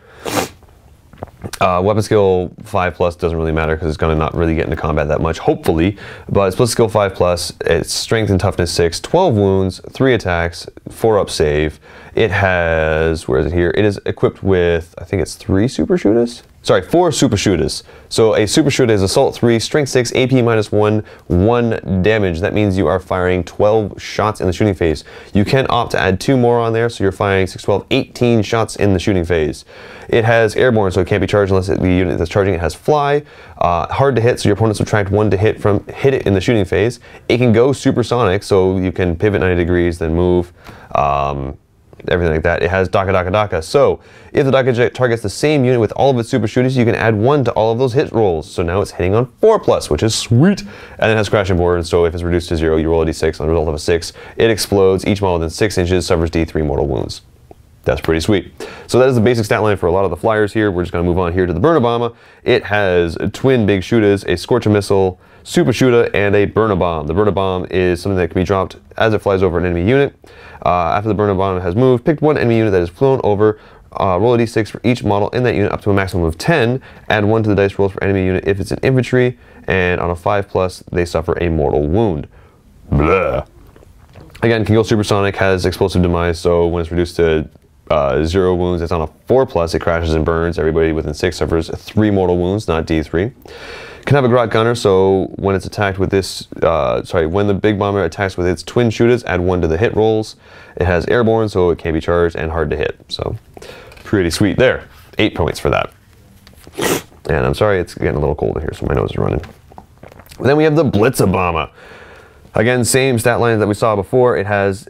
Weapon skill 5+, doesn't really matter because it's going to not really get into combat that much, hopefully. But it's plus skill 5+, it's strength and toughness 6, 12 wounds, 3 attacks, 4-up save. It has, where is it here? It is equipped with, I think it's 3 super shooters. 4 super shooters. So a super shooter is assault 3, strength 6, AP -1, 1 damage. That means you are firing 12 shots in the shooting phase. You can opt to add 2 more on there, so you're firing 6, 12, 18 shots in the shooting phase. It has airborne, so it can't be charged unless the unit that's charging it has fly. Hard to hit, so your opponent subtract 1 to hit it in the shooting phase. It can go supersonic, so you can pivot 90 degrees, then move. Everything like that. It has Daka Daka Daka. So if the Daka Jet targets the same unit with all of its super shooters, you can add 1 to all of those hit rolls. So now it's hitting on 4+, which is sweet. And it has crash and burn. So if it's reduced to 0, you roll a d6 on the result of a 6. It explodes. Each model within 6 inches suffers d3 mortal wounds. That's pretty sweet. So that is the basic stat line for a lot of the flyers here. We're just going to move on here to the Burner Bomber. It has twin big shooters, a Scorcher Missile, Super Shooter, and a Burner Bomb. The Burner Bomb is something that can be dropped as it flies over an enemy unit. After the Burner Bomb has moved, pick 1 enemy unit that is flown over, roll a d6 for each model in that unit up to a maximum of 10, add 1 to the dice rolls for enemy unit if it's an infantry, and on a 5+, they suffer a mortal wound. Blah. Again, can go supersonic, has explosive demise, so when it's reduced to 0 wounds, it's on a 4+, it crashes and burns. Everybody within 6 suffers 3 mortal wounds, not d3. Can have a Grot Gunner, so when it's attacked with this, when the big bomber attacks with its twin shooters, add 1 to the hit rolls. It has airborne, so it can't be charged and hard to hit. So pretty sweet there. 8 points for that. And I'm sorry, it's getting a little cold in here, so my nose is running. And then we have the Blitzer Bomber. Again, same stat line that we saw before. It has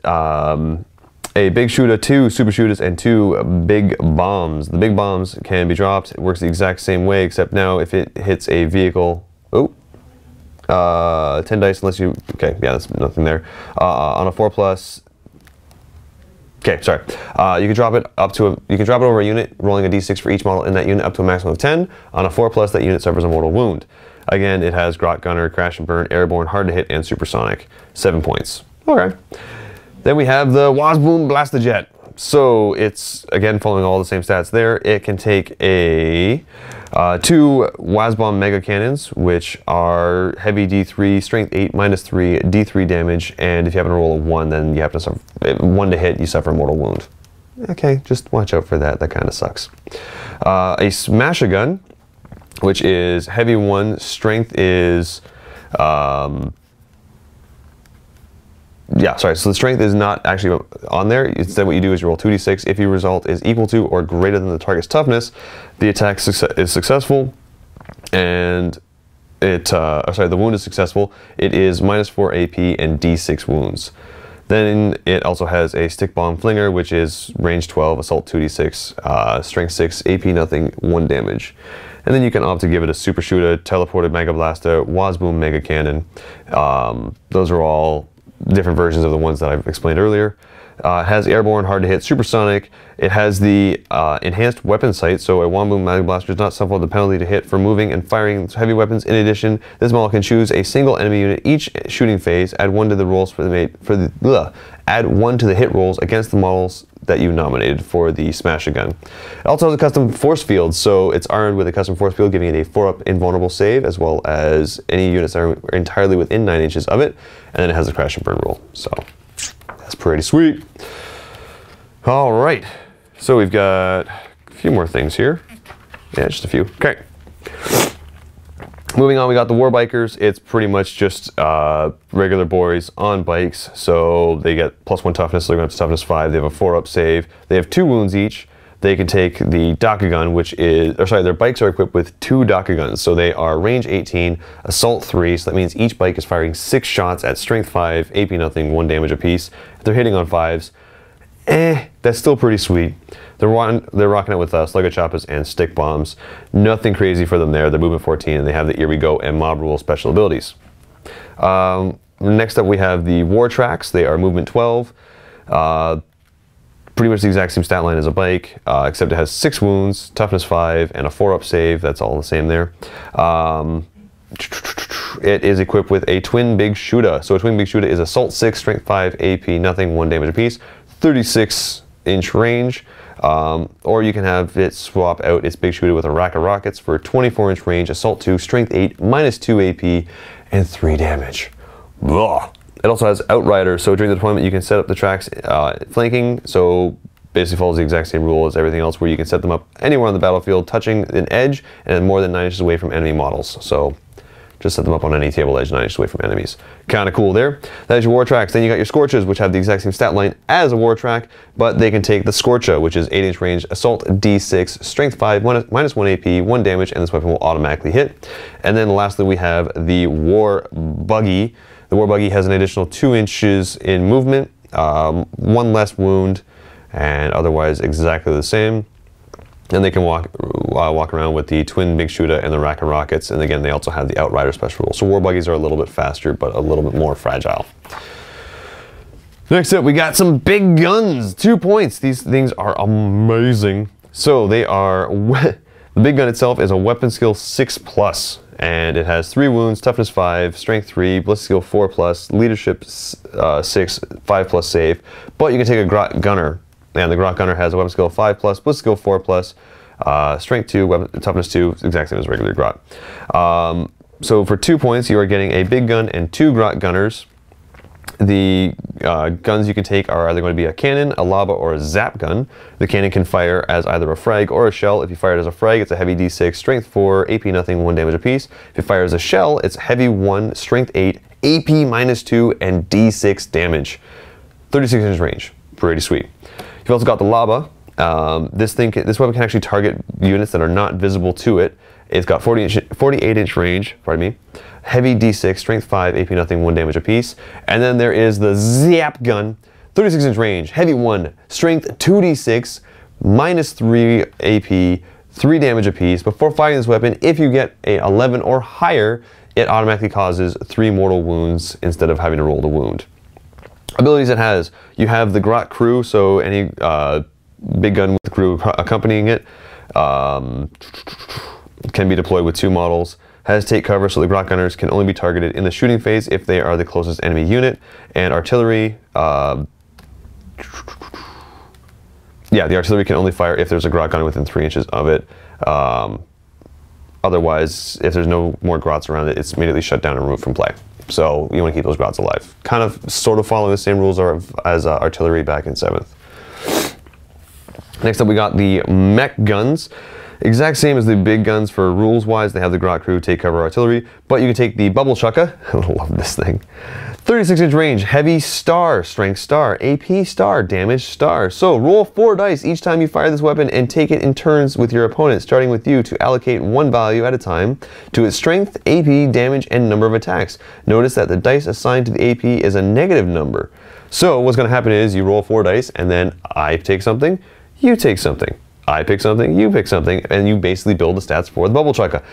a big shooter, 2 super shooters, and 2 big bombs. The big bombs can be dropped. It works the exact same way, except now if it hits a vehicle, 10 dice unless you, okay, yeah, that's nothing there. On a 4+, okay, sorry. You can drop it up to you can drop it over a unit, rolling a d6 for each model in that unit up to a maximum of 10. On a 4+, that unit suffers a mortal wound. Again, it has Grot Gunner, Crash and Burn, Airborne, Hard to Hit, and Supersonic. 7 points. Okay. Then we have the Wazbom Blastajet. So it's, again, following all the same stats there. It can take a 2 Wazbom Mega Cannons, which are heavy D3, strength 8, -3, D3 damage, and if you happen to roll a 1, then you have to suffer 1 to hit, you suffer a mortal wound. Okay, just watch out for that. That kind of sucks. A Smasher Gun, which is heavy 1, strength is so the strength is not actually on there. Instead, what you do is you roll 2d6. If your result is equal to or greater than the target's toughness, the attack is successful, and the wound is successful. It is -4 AP and d6 wounds. Then it also has a Stick Bomb Flinger, which is range 12, assault 2d6, strength 6, AP nothing, 1 damage. And then you can opt to give it a Super Shooter, Teleported Mega Blaster, Wazbom Mega Cannon. Those are all different versions of the ones that I've explained earlier. It has airborne, hard to hit, supersonic. It has the enhanced weapon sight, so a Wazbom Mega Blaster does not suffer the penalty to hit for moving and firing heavy weapons. In addition, this model can choose a single enemy unit each shooting phase, add 1 to the rolls add 1 to the hit rolls against the models that you nominated for the Smasher Gun. It also has a custom force field, so it's armed with a custom force field, giving it a 4-up invulnerable save, as well as any units that are entirely within 9 inches of it, and then it has a crash and burn rule. So that's pretty sweet. All right, so we've got a few more things here. Yeah, just a few. Okay. Moving on, we got the War Bikers. It's pretty much just regular boys on bikes. So they get +1 toughness, so they're going up to toughness 5. They have a 4-up save. They have 2 wounds each. They can take the Daka Gun, which is, their bikes are equipped with 2 Daka Guns. So they are range 18, assault 3. So that means each bike is firing 6 shots at strength 5, AP nothing, 1 damage apiece. If they're hitting on 5s, that's still pretty sweet. They're rocking it with Slugger Choppers and Stick Bombs. Nothing crazy for them there. They're movement 14, and they have the Here We Go and Mob Rule special abilities. Next up, we have the War Tracks. They are movement 12. Pretty much the exact same stat line as a bike, except it has 6 wounds, toughness 5, and a 4-up save. That's all the same there. It is equipped with a Twin Big Shooter. So a Twin Big Shooter is assault 6, strength 5, AP nothing, 1 damage apiece, 36-inch range. Or you can have it swap out its Big Shooter with a rack of rockets for 24-inch range, assault 2, strength 8, -2 AP, and 3 damage. Blah. It also has Outrider, so during the deployment you can set up the tracks flanking, so basically follows the exact same rule as everything else, where you can set them up anywhere on the battlefield, touching an edge and more than 9 inches away from enemy models. So just set them up on any table edge 9 inches away from enemies. Kind of cool there. That is your war tracks. Then you got your Scorches, which have the exact same stat line as a war track, but they can take the Scorcha, which is 8-inch range, assault D6, strength 5, minus 1 AP, 1 damage, and this weapon will automatically hit. And then lastly, we have the War Buggy. The War Buggy has an additional 2 inches in movement, 1 less wound, and otherwise exactly the same. And they can walk around with the Twin Big Shooter and the Rack and Rockets. And again, they also have the Outrider special rule. So War Buggies are a little bit faster, but a little bit more fragile. Next up, we got some big guns. 2 points. These things are amazing. So they are, the big gun itself is a weapon skill 6+. And it has 3 wounds, toughness 5, strength 3, ballistic skill 4+, leadership 6, 5+ save. But you can take a Grot Gunner. And the Grot Gunner has a weapon skill 5+, ballistic skill 4+, strength 2, toughness 2, exact same as regular Grot. So for 2 points, you are getting a big gun and 2 Grot Gunners. The guns you can take are either going to be a cannon, a lava, or a zap gun. The cannon can fire as either a frag or a shell. If you fire it as a frag, it's a heavy D6, strength 4, AP nothing, 1 damage apiece. If you fire as a shell, it's heavy 1, strength 8, AP -2, and D6 damage. 36-inch range. Pretty sweet. You've also got the lava. This weapon can actually target units that are not visible to it. It's got 48-inch range, pardon me. Heavy D6, strength 5, AP nothing, 1 damage apiece. And then there is the Zap gun, 36-inch range, heavy 1, strength 2d6, -3 AP, 3 damage apiece. Before firing this weapon, if you get a 11 or higher, it automatically causes 3 mortal wounds instead of having to roll the wound. Abilities it has, you have the Grot crew, so any big gun with the crew accompanying it can be deployed with 2 models. Has take cover, so the Grot Gunners can only be targeted in the shooting phase if they are the closest enemy unit. And artillery, yeah, the artillery can only fire if there's a Grot Gunner within 3 inches of it. Otherwise, if there's no more Grots around it, it's immediately shut down and removed from play. So you want to keep those Grots alive. Kind of, sort of following the same rules as artillery back in 7th. Next up, we got the Mech Guns. Exact same as the big guns for rules-wise. They have the Grot crew, take cover artillery, but you can take the Bubble Chukka. I love this thing. 36-inch range, heavy star, strength star, AP star, damage star. So roll 4 dice each time you fire this weapon and take it in turns with your opponent, starting with you to allocate 1 value at a time to its strength, AP, damage, and number of attacks. Notice that the dice assigned to the AP is a negative number. So what's going to happen is you roll 4 dice and then I take something, you take something. I pick something, you pick something, and you basically build the stats for the Bubble Chukka.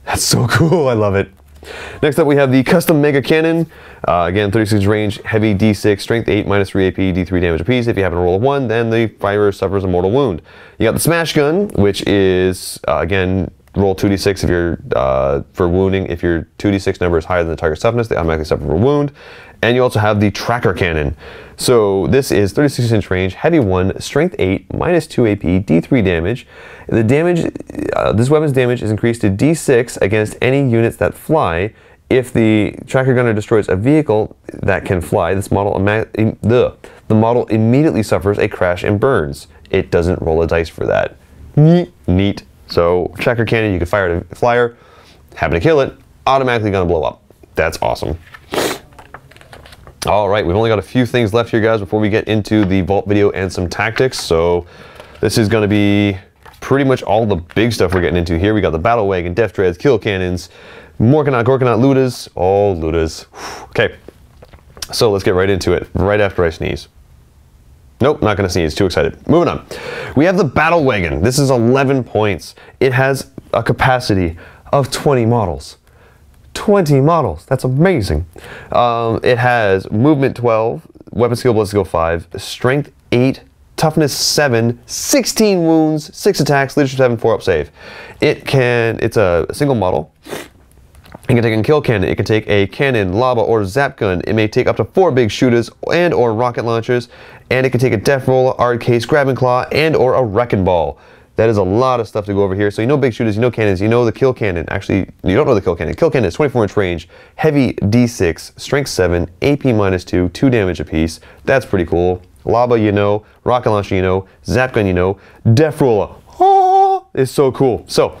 That's so cool, I love it. Next up we have the Custom Mega Cannon. Again, 36 range, heavy D6, strength 8, -3 AP, D3 damage apiece. If you happen to roll a 1, then the firer suffers a mortal wound. You got the Smash Gun, which is, again, roll 2d6 if you're, for wounding. If your 2d6 number is higher than the target's toughness, they automatically suffer a wound. And you also have the Tracker Cannon. So this is 36-inch range, heavy 1, strength 8, -2 AP, D3 damage. The damage, this weapon's damage is increased to D6 against any units that fly. If the Tracker Gunner destroys a vehicle that can fly, this model the model immediately suffers a crash and burns. It doesn't roll a dice for that. Neat. So Tracker Cannon, you can fire at a flyer, happen to kill it, automatically gonna blow up. That's awesome. All right, we've only got a few things left here, guys, before we get into the vault video and some tactics. So this is going to be pretty much all the big stuff we're getting into here. We got the Battlewagon, Def Dreads, Kill Cannons, Morkanot, Gorkanot, Lootas, all Lootas. Okay, so let's get right into it, right after I sneeze. Nope, not going to sneeze, too excited. Moving on. We have the Battlewagon. This is 11 points. It has a capacity of 20 models. 20 models, that's amazing. It has movement 12, weapon skill, ballistic skill 5, strength 8, toughness 7, 16 wounds, 6 attacks, leadership 7, 4 up save. It's a single model. It can take a kill cannon, it can take a cannon, lava, or zap gun. It may take up to 4 big shooters and or rocket launchers, and it can take a death roller, art case, grab and claw, and or a wrecking ball. That is a lot of stuff to go over here. So you know big shooters, you know cannons, you know the kill cannon. Actually, you don't know the kill cannon. Kill cannon is 24-inch range, heavy D6, strength 7, AP -2, 2 damage apiece. That's pretty cool. Lava, you know. Rocket Launcher, you know. Zap Gun, you know. Deff Roller. Oh, it's so cool. So,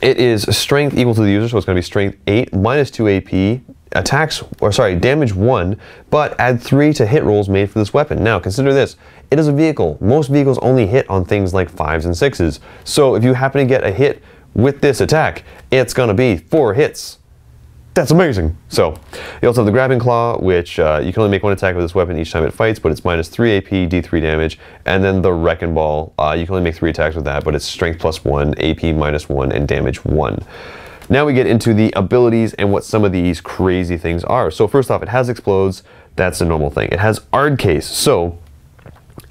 it is strength equal to the user, so it's going to be strength 8, minus 2 AP, attacks, or sorry, damage 1, but add 3 to hit rolls made for this weapon. Now, consider this. It is a vehicle. Most vehicles only hit on things like 5s and 6s. So if you happen to get a hit with this attack, it's going to be 4 hits. That's amazing. So, you also have the Grabbing Claw, which you can only make one attack with this weapon each time it fights, but it's minus 3 AP, D3 damage. And then the Wrecking Ball, you can only make 3 attacks with that, but it's strength plus 1, AP minus 1, and damage 1. Now we get into the abilities and what some of these crazy things are. So first off, it has Explodes. That's a normal thing. It has Ard Case. So,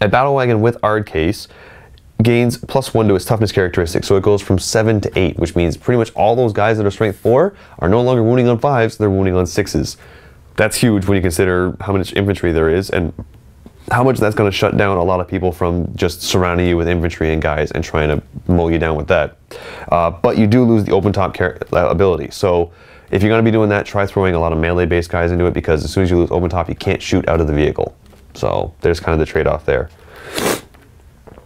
a Battlewagon with Ard Case gains plus 1 to its toughness characteristic, so it goes from 7 to 8, which means pretty much all those guys that are strength 4 are no longer wounding on 5s, they're wounding on 6s. That's huge when you consider how much infantry there is and how much that's going to shut down a lot of people from just surrounding you with infantry and guys and trying to mow you down with that. But you do lose the open top ability, so if you're going to be doing that, try throwing a lot of melee based guys into it, because as soon as you lose open top, you can't shoot out of the vehicle. So there's kind of the trade-off there.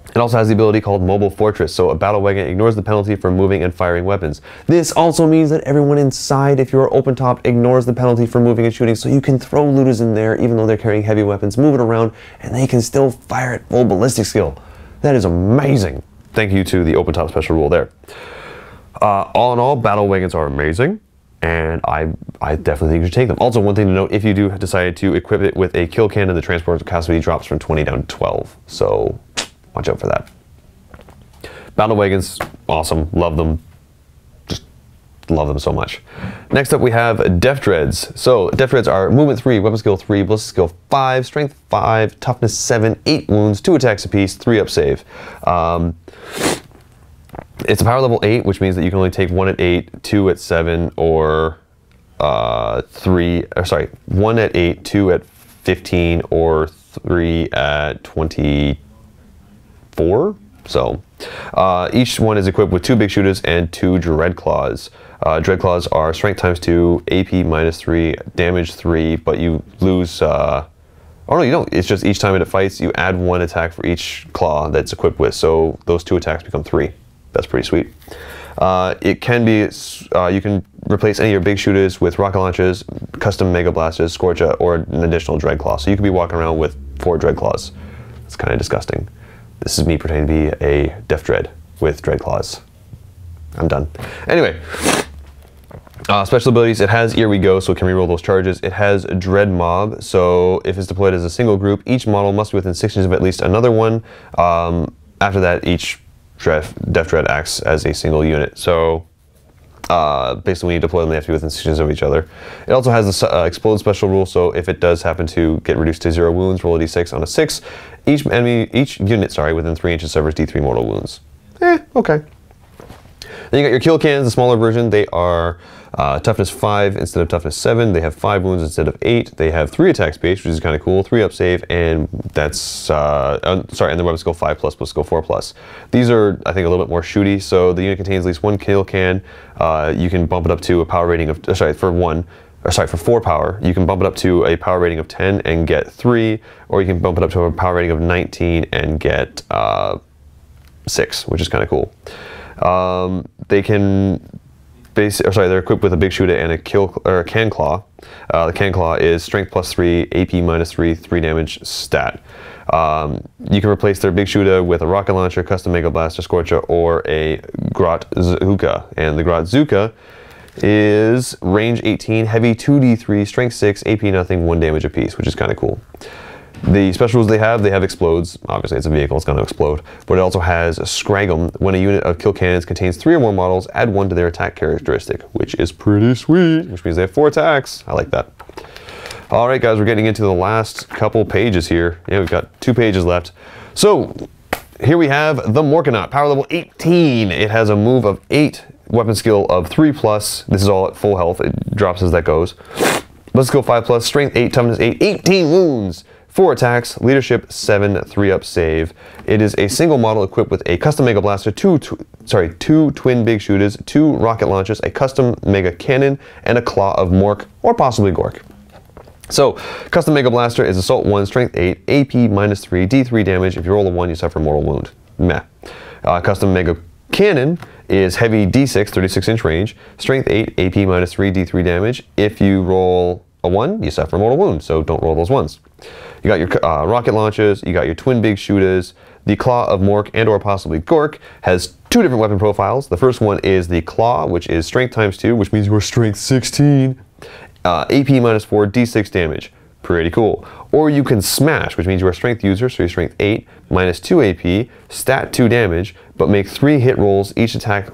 It also has the ability called Mobile Fortress, so a Battlewagon ignores the penalty for moving and firing weapons. This also means that everyone inside, if you're open top, ignores the penalty for moving and shooting, so you can throw Lootas in there even though they're carrying heavy weapons, move it around, and they can still fire at full ballistic skill. That is amazing. Thank you to the open top special rule there. All in all, Battlewagons are amazing, and I definitely think you should take them. Also, one thing to note, if you do decide to equip it with a kill cannon, the transport capacity drops from 20 down to 12, so watch out for that. Battlewagons, awesome, love them. Just love them so much. Next up we have Death Dreads. So Death Dreads are movement 3, weapon skill 3, ballistic skill 5, strength 5, toughness 7, 8 wounds, 2 attacks apiece, 3 up save. It's a power level 8, which means that you can only take 1 at 8, 2 at 7, or 1 at 8, 2 at 15, or 3 at 24. So each one is equipped with 2 big shooters and 2 dread claws. Dread claws are strength times 2, AP minus 3, damage 3, but you lose oh no, you don't. It's just each time it fights, you add 1 attack for each claw that's equipped with, so those 2 attacks become 3. That's pretty sweet. It can be, you can replace any of your big shooters with rocket launches, custom mega blasters, Scorcha, or an additional dread claw. So you could be walking around with 4 dread claws. It's kind of disgusting. This is me pretending to be a Death Dread with dread claws. I'm done. Anyway, special abilities. It has Here We Go, so it can reroll those charges. It has Dread Mob, so if it's deployed as a single group, each model must be within 6 inches of at least another one. After that, each Death Dread acts as a single unit. So basically when you deploy them, they have to be within 6 inches of each other. It also has the Explode special rule, so if it does happen to get reduced to 0 wounds, roll a d6 on a 6. Each unit within 3 inches suffers d3 mortal wounds. Okay. Then you got your kill cannons, the smaller version. They are toughness 5 instead of toughness 7. They have 5 wounds instead of 8. They have 3 attack space, which is kind of cool, 3 up save, and that's, and the weapon skill 5+, plus skill 4+. These are, I think, a little bit more shooty, so the unit contains at least 1 kill can. You can bump it up to a power rating of, for 4 power. You can bump it up to a power rating of 10 and get 3, or you can bump it up to a power rating of 19 and get 6, which is kind of cool. They can they're equipped with a big shooter and a can claw. The can claw is strength plus 3, AP minus 3, 3 damage stat. You can replace their big shooter with a rocket launcher, custom mega blaster, Scorcha, or a Grotzuka. And the Grotzuka is range 18, heavy 2d3, strength 6, AP nothing, 1 damage apiece, which is kind of cool. The special rules they have Explodes. Obviously it's a vehicle, it's going to explode. But it also has Scragum. When a unit of kill cannons contains 3 or more models, add 1 to their attack characteristic, which is pretty sweet, which means they have 4 attacks. I like that. Alright guys, we're getting into the last couple pages here. Yeah, we've got 2 pages left. So, here we have the Morkanaut, power level 18. It has a move of 8, weapon skill of 3+. This is all at full health, it drops as that goes. Weapon skill 5+, strength 8, toughness 8, 18 wounds. 4 attacks, leadership 7, 3 up save. It is a single model equipped with a custom mega blaster, 2 twin big shooters, 2 rocket launchers, a custom mega cannon, and a claw of Mork or possibly Gork. So, Custom Mega Blaster is Assault 1, Strength 8, AP -3, D3 damage. If you roll a 1, you suffer mortal wound. Meh. Custom Mega Cannon is Heavy D6, 36-inch range, Strength 8, AP -3, D3 damage. If you roll a 1, you suffer mortal wound, so don't roll those ones. You got your rocket launches, you got your twin big shooters. The Claw of Mork and or possibly Gork has 2 different weapon profiles. The first one is the Claw, which is Strength ×2, which means you're Strength 16. AP -4, D6 damage. Pretty cool. Or you can Smash, which means you're a Strength user, so you're Strength 8, -2 AP, Stat 2 damage, but make 3 hit rolls each attack.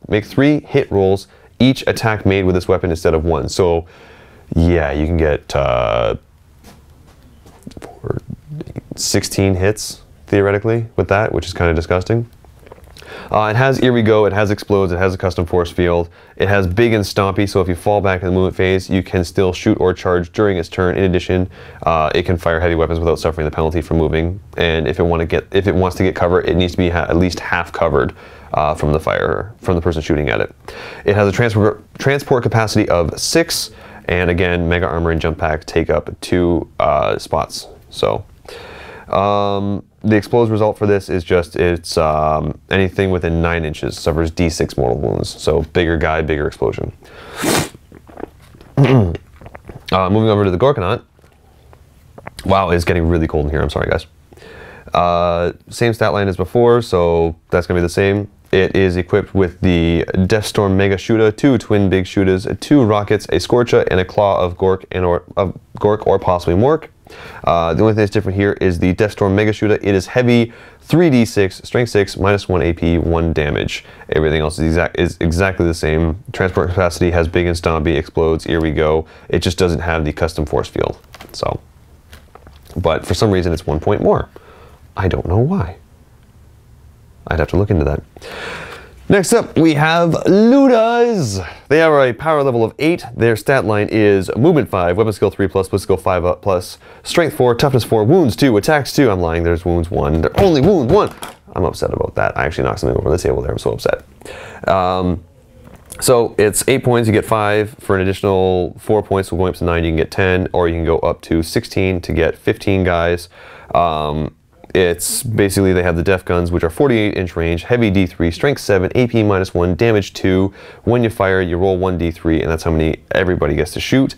Make 3 hit rolls each attack made with this weapon instead of 1. So, yeah, you can get 16 hits theoretically with that, which is kind of disgusting. It has Here We Go, it has Explodes, it has a custom force field, it has Big and Stompy, so if you fall back in the movement phase, you can still shoot or charge during its turn. In addition, it can fire heavy weapons without suffering the penalty for moving, and if it wants to get cover, it needs to be at least half covered from the person shooting at it. It has a transport capacity of 6, and again, Mega Armor and Jump Pack take up 2 spots. So, the Explodes result for this is just, it's anything within 9 inches suffers D6 mortal wounds. So bigger guy, bigger explosion. Moving over to the Gorkanaut. Wow, it's getting really cold in here. I'm sorry, guys. Same stat line as before, so that's going to be the same. It is equipped with the Deathstorm Mega Shooter, 2 twin big shooters, 2 rockets, a Scorcha, and a Claw of Gork or possibly Mork. The only thing that's different here is the Deathstorm Mega Shooter. It is heavy, 3d6, strength 6, -1 AP, 1 damage. Everything else is exactly the same. Transport capacity has Big and Stompy, Explodes, Here We Go. It just doesn't have the custom force field. So, but for some reason it's 1 point more. I don't know why. I'd have to look into that. Next up, we have Lootas. They are a power level of 8. Their stat line is Movement 5, Weapon Skill 3+, Blitz Skill 5+, Strength 4, Toughness 4, Wounds 2, Attacks 2. I'm lying, there's Wounds 1. They're only Wound 1. I'm upset about that. I actually knocked something over the table there. I'm so upset. So it's 8 points, you get 5. For an additional 4 points, so going up to 9, you can get 10, or you can go up to 16 to get 15 guys. It's basically, they have the Deff guns, which are 48-inch range, heavy D3, strength 7, AP -1, damage 2. When you fire, you roll 1d3, and that's how many everybody gets to shoot.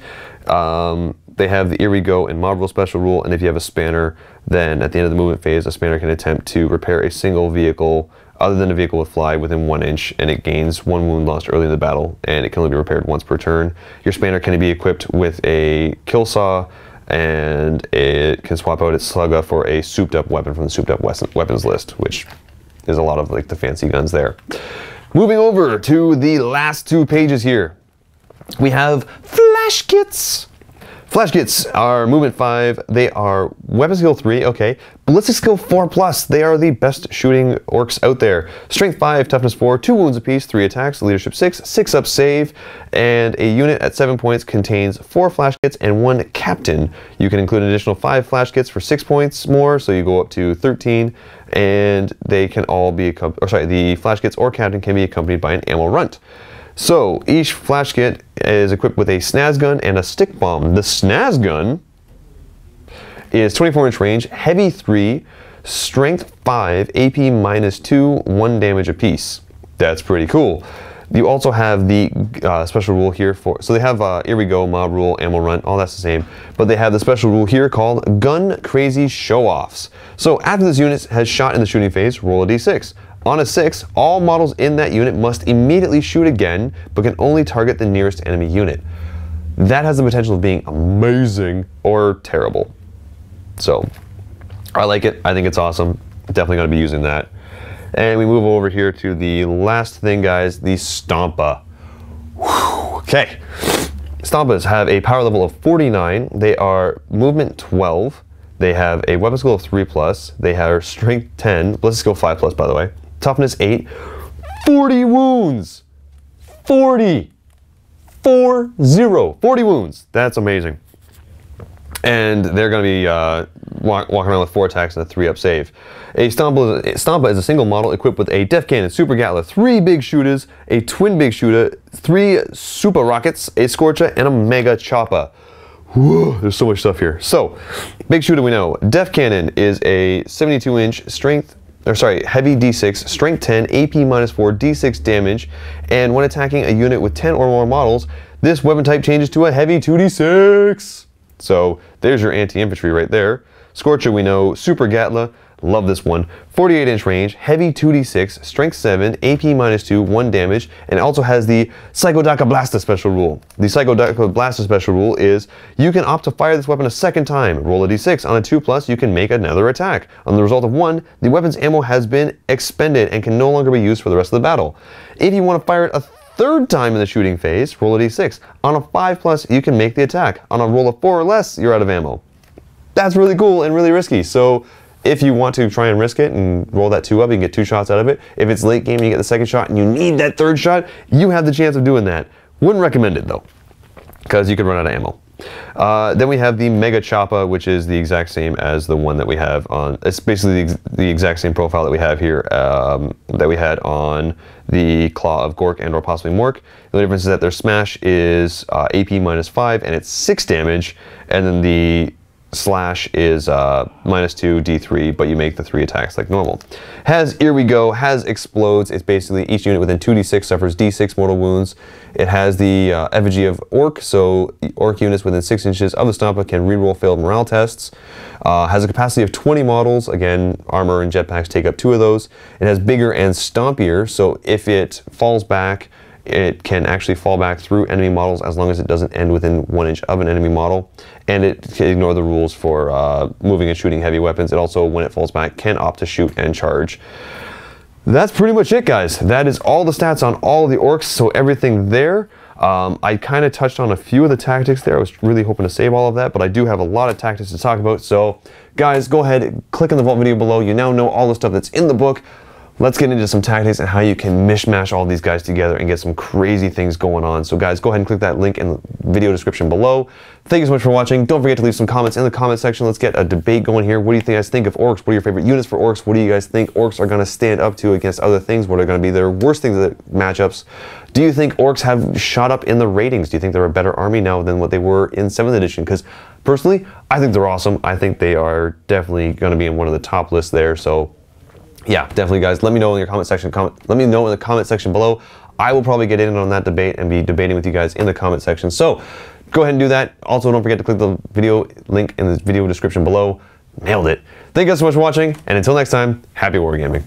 They have the Here We Go and Mob Rule special rule, and if you have a spanner, then at the end of the movement phase, a spanner can attempt to repair a single vehicle other than a vehicle with fly within 1 inch, and it gains 1 wound lost early in the battle, and it can only be repaired once per turn. Your spanner can be equipped with a kill saw, and it can swap out its slugger for a souped up weapon from the souped up weapons list, which is a lot of like the fancy guns there. Moving over to the last 2 pages here, we have Flash Kits. Flash Kits are movement 5, they are weapon skill 3, okay. Ballistic skill 4+, they are the best shooting orcs out there. Strength 5, toughness 4, 2 wounds apiece, 3 attacks, leadership 6, 6 up save, and a unit at 7 points contains 4 Flash Kits and 1 captain. You can include an additional 5 Flash Kits for 6 points more, so you go up to 13, and they can all be, the Flash Kits or captain can be accompanied by an ammo runt. So, each Flash Kit is equipped with a Snaz gun and a stick bomb. The Snaz gun is 24-inch range, heavy 3, strength 5, AP -2, 1 damage apiece. That's pretty cool. You also have the special rule here for, so they have Here We Go, Mob Rule, Ammo Run, all that's the same, but they have the special rule here called Gun Crazy Show-Offs. So after this unit has shot in the shooting phase, roll a d6. On a 6, all models in that unit must immediately shoot again, but can only target the nearest enemy unit. That has the potential of being amazing or terrible. So, I like it. I think it's awesome. Definitely going to be using that. And we move over here to the last thing, guys, the Stompa. Okay. Stompas have a power level of 49. They are movement 12. They have a weapon skill of 3+. They have strength 10, ballistic skill 5+, by the way. Toughness 8, 40 wounds, 40 wounds. That's amazing. And they're going to be walking around with 4 attacks and a 3 up save. A Stompa is a single model equipped with a Def Cannon, Super Gatler, 3 big shooters, a twin big shooter, 3 super rockets, a Scorcha, and a Mega Chopper. Whoa, there's so much stuff here. So, big shooter we know. Deff Cannon is a 72-inch strength, or sorry, heavy D6, strength 10, AP -4, D6 damage, and when attacking a unit with 10 or more models, this weapon type changes to a heavy 2d6. So, there's your anti-infantry right there. Scorcher we know, Super Gatla, love this one. 48-inch range, heavy 2d6, strength 7, AP -2, 1 damage, and also has the Psychodaka Blasta special rule. The Psychodaka Blasta special rule is you can opt to fire this weapon a second time. Roll a d6. On a 2+, you can make another attack. On the result of 1, the weapon's ammo has been expended and can no longer be used for the rest of the battle. If you want to fire it a third time in the shooting phase, roll a d6. On a 5+, you can make the attack. On a roll of 4 or less, you're out of ammo. That's really cool and really risky. So if you want to try and risk it and roll that 2 up, you can get 2 shots out of it. If it's late game and you get the second shot and you need that third shot, you have the chance of doing that. Wouldn't recommend it though, because you could run out of ammo. Then we have the Mega Choppa, which is the exact same as the one that we have on, it's basically the exact same profile that we have here, that we had on the Claw of Gork and or possibly Mork. The only difference is that their smash is AP -5 and it's 6 damage, and then the slash is -2 D3, but you make the 3 attacks like normal. Has Here We Go, has Explodes. It's basically each unit within 2d6 suffers d6 mortal wounds. It has the effigy of Ork, so Ork units within 6 inches of the Stompa can reroll failed morale tests. Has a capacity of 20 models. Again, armor and jetpacks take up 2 of those. It has bigger and stompier, so if it falls back, it can actually fall back through enemy models as long as it doesn't end within 1 inch of an enemy model. And it can ignore the rules for moving and shooting heavy weapons. It also, when it falls back, can opt to shoot and charge. That's pretty much it, guys. That is all the stats on all of the Orks, so everything there. I kind of touched on a few of the tactics there. I was really hoping to save all of that, but I do have a lot of tactics to talk about. So, guys, go ahead, click on the vault video below. You now know all the stuff that's in the book. Let's get into some tactics and how you can mishmash all these guys together and get some crazy things going on. So guys, go ahead and click that link in the video description below. Thank you so much for watching. Don't forget to leave some comments in the comment section. Let's get a debate going here. What do you guys think of Orks? What are your favorite units for Orks? What do you guys think Orks are going to stand up to against other things? What are going to be their worst things, matchups? Do you think Orks have shot up in the ratings? Do you think they're a better army now than what they were in 7th edition? Because personally, I think they're awesome. I think they are definitely going to be in one of the top lists there. So yeah, definitely, guys. Let me know in your comment section. Let me know in the comment section below. I will probably get in on that debate and be debating with you guys in the comment section. So go ahead and do that. Also, don't forget to click the video link in the video description below. Nailed it. Thank you guys so much for watching, and until next time, happy wargaming.